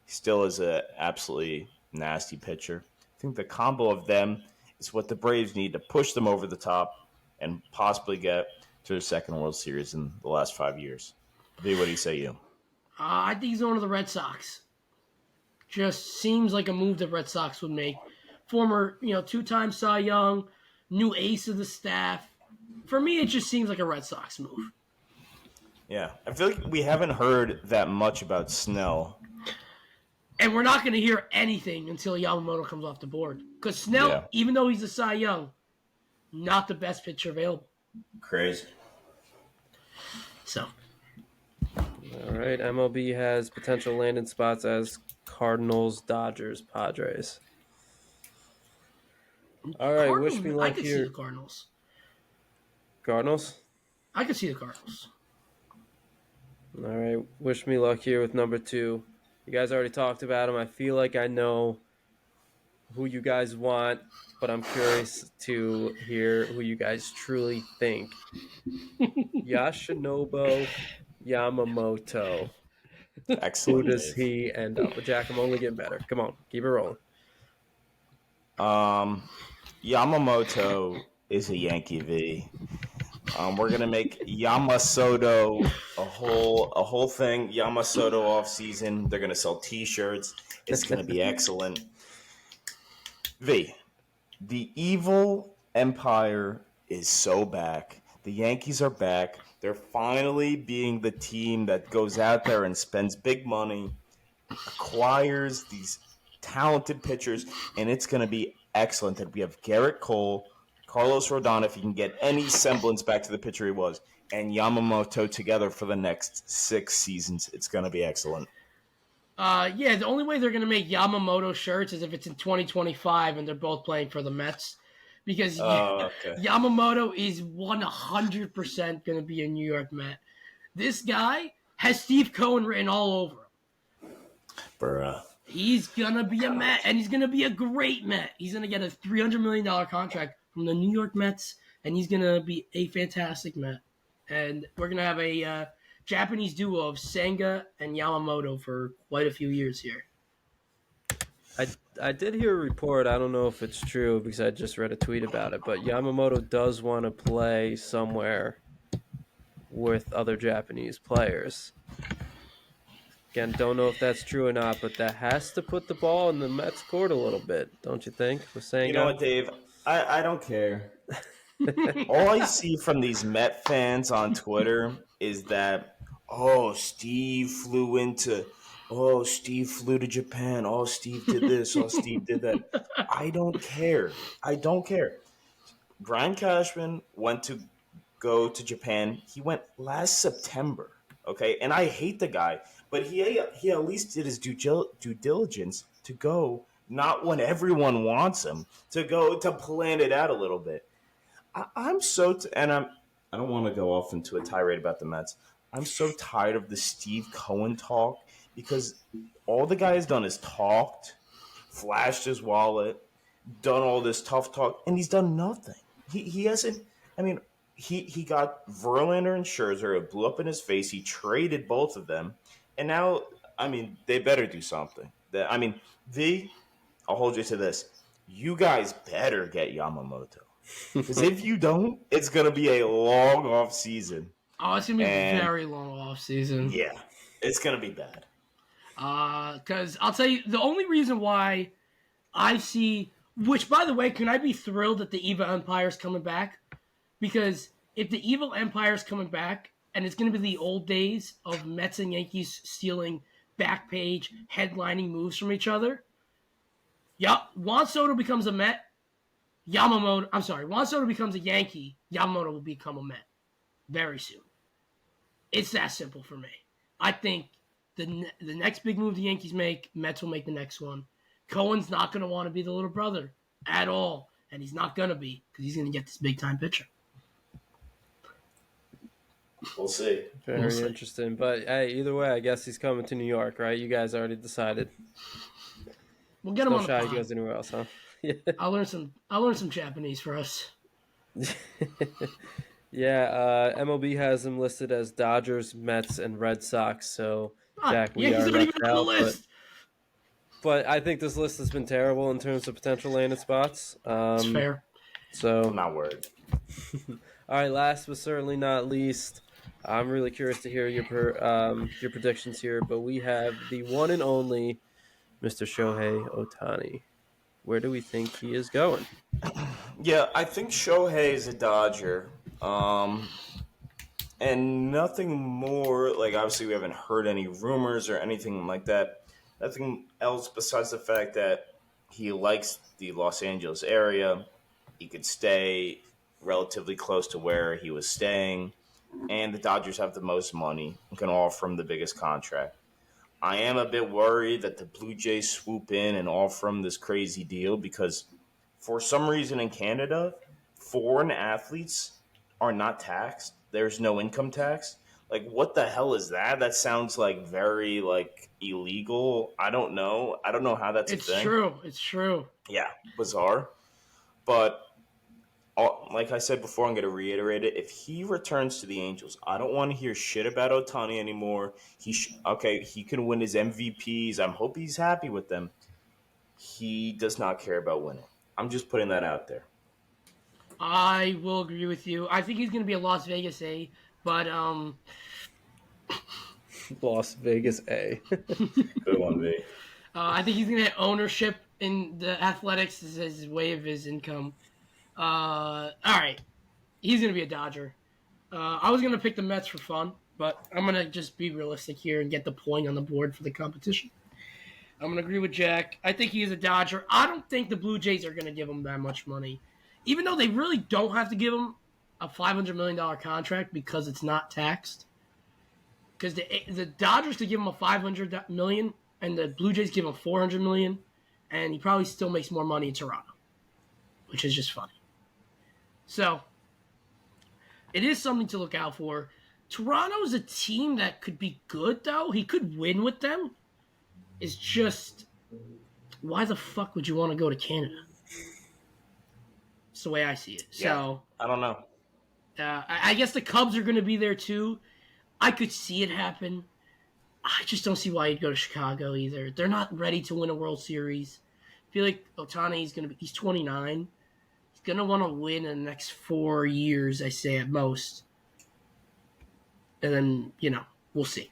Speaker 3: he still is an absolutely nasty pitcher. I think the combo of them is what the Braves need to push them over the top and possibly get to their second World Series in the last 5 years. V, what do you say, you?
Speaker 1: I think he's going to the Red Sox. Just seems like a move the Red Sox would make. Former, two-time Cy Young, new ace of the staff. For me, it just seems like a Red Sox move.
Speaker 3: Yeah, I feel like we haven't heard that much about Snell.
Speaker 1: And we're not going to hear anything until Yamamoto comes off the board. Because Snell, even though he's a Cy Young, not the best pitcher available.
Speaker 3: Crazy.
Speaker 1: So.
Speaker 2: All right, MLB has potential landing spots as Cardinals, Dodgers, Padres. All right, wish me luck
Speaker 1: I could
Speaker 2: here.
Speaker 1: see the Cardinals.
Speaker 2: Cardinals?
Speaker 1: I could see the Cardinals.
Speaker 2: All right, wish me luck here with number 2. You guys already talked about him. I feel like I know who you guys want, but I'm curious to hear who you guys truly think. Yoshinobu Yamamoto.
Speaker 3: Excellent.
Speaker 2: Who does he end up with? Jack, I'm only getting better. Come on, keep it rolling.
Speaker 3: Yamamoto is a Yankee V. We're gonna make Yamasoto a whole thing. Yamasoto off season. They're gonna sell T-shirts. It's gonna be excellent. V, the evil empire is so back. The Yankees are back. They're finally being the team that goes out there and spends big money, acquires these talented pitchers, and it's going to be excellent that we have Garrett Cole, Carlos Rodon, if he can get any semblance back to the pitcher he was, and Yamamoto together for the next 6 seasons. It's going to be excellent.
Speaker 1: The only way they're going to make Yamamoto shirts is if it's in 2025 and they're both playing for the Mets. Because Yamamoto is 100% going to be a New York Met. This guy has Steve Cohen written all over him.
Speaker 3: Bruh.
Speaker 1: He's going to be a Met, and he's going to be a great Met. He's going to get a $300 million contract from the New York Mets, and he's going to be a fantastic Met. And we're going to have a Japanese duo of Senga and Yamamoto for quite a few years here.
Speaker 2: I did hear a report. I don't know if it's true because I just read a tweet about it, but Yamamoto does want to play somewhere with other Japanese players. Again, don't know if that's true or not, but that has to put the ball in the Mets court a little bit, don't you think?
Speaker 3: You know what, Dave? I don't care. All I see from these Met fans on Twitter is that, Steve flew to Japan. Oh, Steve did this. Oh, Steve did that. I don't care. Brian Cashman went to go to Japan. He went last September. Okay, and I hate the guy, but he at least did his due diligence to go, not when everyone wants him, to go to plan it out a little bit. I don't want to go off into a tirade about the Mets. I'm so tired of the Steve Cohen talk because all the guy has done is talked, flashed his wallet, done all this tough talk, and he's done nothing. He hasn't. I mean, he got Verlander and Scherzer. It blew up in his face. He traded both of them, and now they better do something. I'll hold you to this. You guys better get Yamamoto. Because if you don't, it's going to be a long off season.
Speaker 1: Oh, it's going to be a very long off season.
Speaker 3: Yeah. It's gonna be bad.
Speaker 1: Because I'll tell you, the only reason why I see, which by the way, can I be thrilled that the Evil Empire's coming back? Because if the Evil Empire's coming back, and it's going to be the old days of Mets and Yankees stealing back page headlining moves from each other, Juan Soto becomes a Met. Juan Soto becomes a Yankee. Yamamoto will become a Met very soon. It's that simple for me. I think the next big move the Yankees make, Mets will make the next one. Cohen's not going to want to be the little brother at all, and he's not going to be because he's going to get this big time pitcher.
Speaker 3: We'll see.
Speaker 2: Very interesting. But hey, either way, I guess he's coming to New York, right? You guys already decided.
Speaker 1: We'll get him on the pod.
Speaker 2: He goes anywhere else, huh? Yeah.
Speaker 1: I'll learn some Japanese for us.
Speaker 2: Yeah, MLB has them listed as Dodgers, Mets, and Red Sox. So, Jack, we are left out. But I think this list has been terrible in terms of potential landing spots.
Speaker 1: That's fair.
Speaker 2: So
Speaker 3: I'm not worried.
Speaker 2: All right, last but certainly not least, I'm really curious to hear your predictions here. But we have the one and only Mr. Shohei Ohtani. Where do we think he is going?
Speaker 3: Yeah, I think Shohei is a Dodger. And nothing more, like obviously we haven't heard any rumors or anything like that. Nothing else besides the fact that he likes the Los Angeles area. He could stay relatively close to where he was staying. And the Dodgers have the most money and can offer him the biggest contract. I am a bit worried that the Blue Jays swoop in and offer him this crazy deal because for some reason in Canada, foreign athletes are not taxed. There's no income tax. Like, what the hell is that? That sounds like very illegal. I don't know how that's a thing.
Speaker 1: It's true.
Speaker 3: Yeah, bizarre. But like I said before, I'm going to reiterate it. If he returns to the Angels, I don't want to hear shit about Ohtani anymore. He can win his MVPs. I hope he's happy with them. He does not care about winning. I'm just putting that out there.
Speaker 1: I will agree with you. I think he's going to be a Las Vegas A, but
Speaker 2: Las Vegas A.
Speaker 3: Good one, V.
Speaker 1: I think he's going to get ownership in the athletics as his way of his income. All right. He's going to be a Dodger. I was going to pick the Mets for fun, but I'm going to just be realistic here and get the point on the board for the competition. I'm going to agree with Jack. I think he is a Dodger. I don't think the Blue Jays are going to give him that much money, even though they really don't have to give him a $500 million contract because it's not taxed. Because the Dodgers could give him a $500 million, and the Blue Jays give him $400 million, and he probably still makes more money in Toronto, which is just funny. So, it is something to look out for. Toronto is a team that could be good, though. He could win with them. It's just, why the fuck would you want to go to Canada? It's the way I see it.
Speaker 3: Yeah,
Speaker 1: so
Speaker 3: I don't know.
Speaker 1: I guess the Cubs are going to be there, too. I could see it happen. I just don't see why he'd go to Chicago either. They're not ready to win a World Series. I feel like Ohtani he's 29. He's going to want to win in the next 4 years, I say at most. And then, we'll see.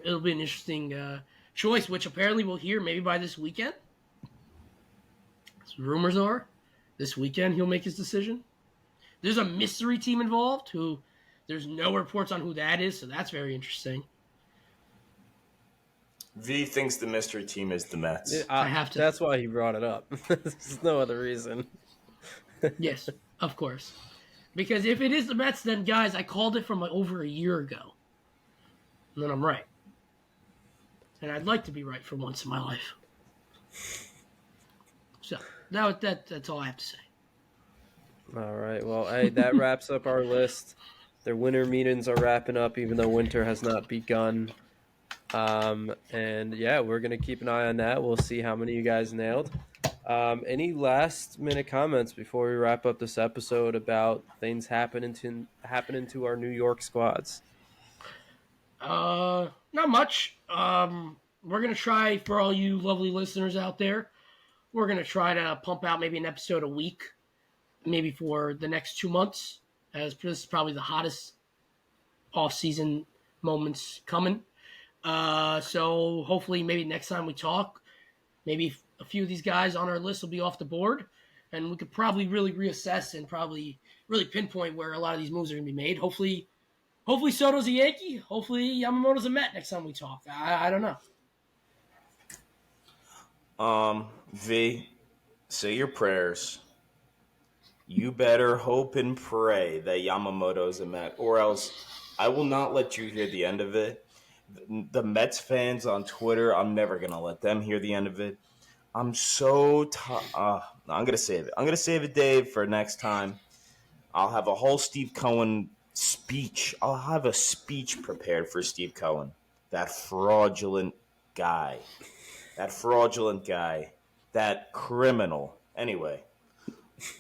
Speaker 1: It'll be an interesting choice, which apparently we'll hear maybe by this weekend. As rumors are, this weekend he'll make his decision. There's a mystery team involved who there's no reports on who that is, so that's very interesting.
Speaker 3: V thinks the mystery team is the Mets.
Speaker 1: I have to.
Speaker 2: That's why he brought it up. There's no other reason.
Speaker 1: Yes, of course. Because if it is the Mets, then guys, I called it from over a year ago. And then I'm right. And I'd like to be right for once in my life. So, that's all I have to say.
Speaker 2: All right. Well, hey, that wraps up our list. Their winter meetings are wrapping up, even though winter has not begun. And yeah, we're going to keep an eye on that. We'll see how many of you guys nailed. Any last minute comments before we wrap up this episode about things happening to our New York squads?
Speaker 1: Not much. We're going to try, for all you lovely listeners out there, we're going to try to pump out maybe an episode a week, maybe for the next 2 months, as this is probably the hottest off-season moments coming. So hopefully, maybe next time we talk, maybe a few of these guys on our list will be off the board, and we could probably really reassess and probably really pinpoint where a lot of these moves are going to be made. Hopefully Soto's a Yankee. Hopefully Yamamoto's a Met next time we talk. I don't know.
Speaker 3: V, say your prayers. You better hope and pray that Yamamoto's a Met, or else I will not let you hear the end of it. The Mets fans on Twitter, I'm never gonna let them hear the end of it. I'm so I'm gonna save it. I'm gonna save it, Dave, for next time. I'll have a whole Steve Cohen speech. I'll have a speech prepared for Steve Cohen. That fraudulent guy. That fraudulent guy. That criminal. Anyway,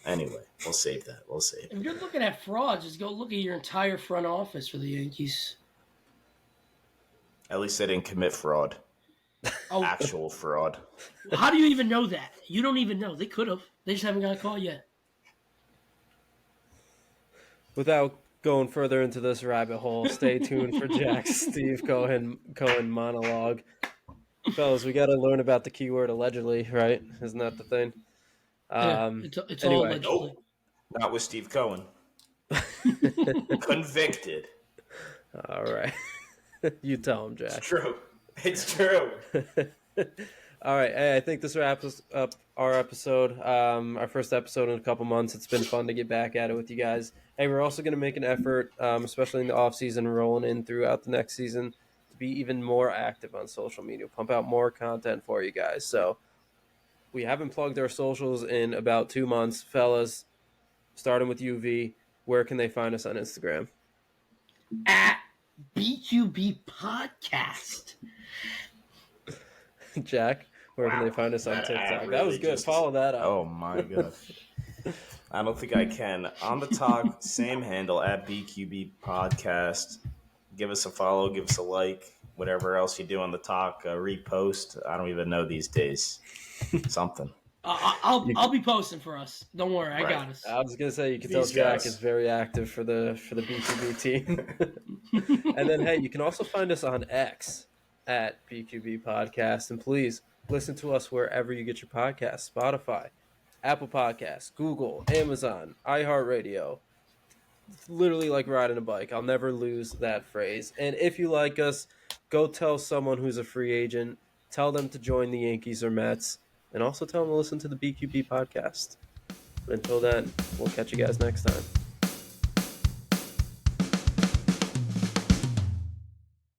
Speaker 3: we'll save that. We'll save it.
Speaker 1: If you're looking at frauds, just go look at your entire front office for the Yankees.
Speaker 3: At least they didn't commit fraud.
Speaker 1: Oh,
Speaker 3: Actual fraud.
Speaker 1: how do you even know that? You don't even know. They could have. They just haven't got caught yet.
Speaker 2: Without going further into this rabbit hole, stay tuned for Jack's Steve Cohen monologue. Fellas, we got to learn about the keyword allegedly, right? Isn't that the thing?
Speaker 1: It's
Speaker 2: anyway.
Speaker 1: all allegedly.
Speaker 3: Nope. Not with Steve Cohen. Convicted.
Speaker 2: All right. You tell him, Jack.
Speaker 3: It's true. It's true.
Speaker 2: All right. Hey, I think this wraps up our episode, our first episode in a couple months. It's been fun to get back at it with you guys. Hey, we're also going to make an effort, especially in the offseason, rolling in throughout the next season, to be even more active on social media, pump out more content for you guys. So we haven't plugged our socials in about 2 months. Fellas, starting with UV, where can they find us on Instagram?
Speaker 1: At BQB Podcast.
Speaker 2: Jack, where can they find us on TikTok?
Speaker 3: Really
Speaker 2: That was good. Follow that up.
Speaker 3: Oh my god. I don't think I can. On the talk, same handle at BQB Podcast. Give us a follow, give us a like, whatever else you do on the talk, repost. I don't even know these days. Something.
Speaker 1: I'll be posting for us. Don't worry, I
Speaker 3: Right.
Speaker 1: got us.
Speaker 2: I was gonna say you can
Speaker 3: These
Speaker 2: tell Jack
Speaker 3: guys.
Speaker 2: is very active for the BQB team. And then hey, you can also find us on X at BQB Podcast, and please listen to us wherever you get your podcasts: Spotify, Apple Podcasts, Google, Amazon, iHeartRadio. It's literally like riding a bike. I'll never lose that phrase. And if you like us, go tell someone who's a free agent. Tell them to join the Yankees or Mets. And also tell them to listen to the BQB podcast. But until then, we'll catch you guys next time.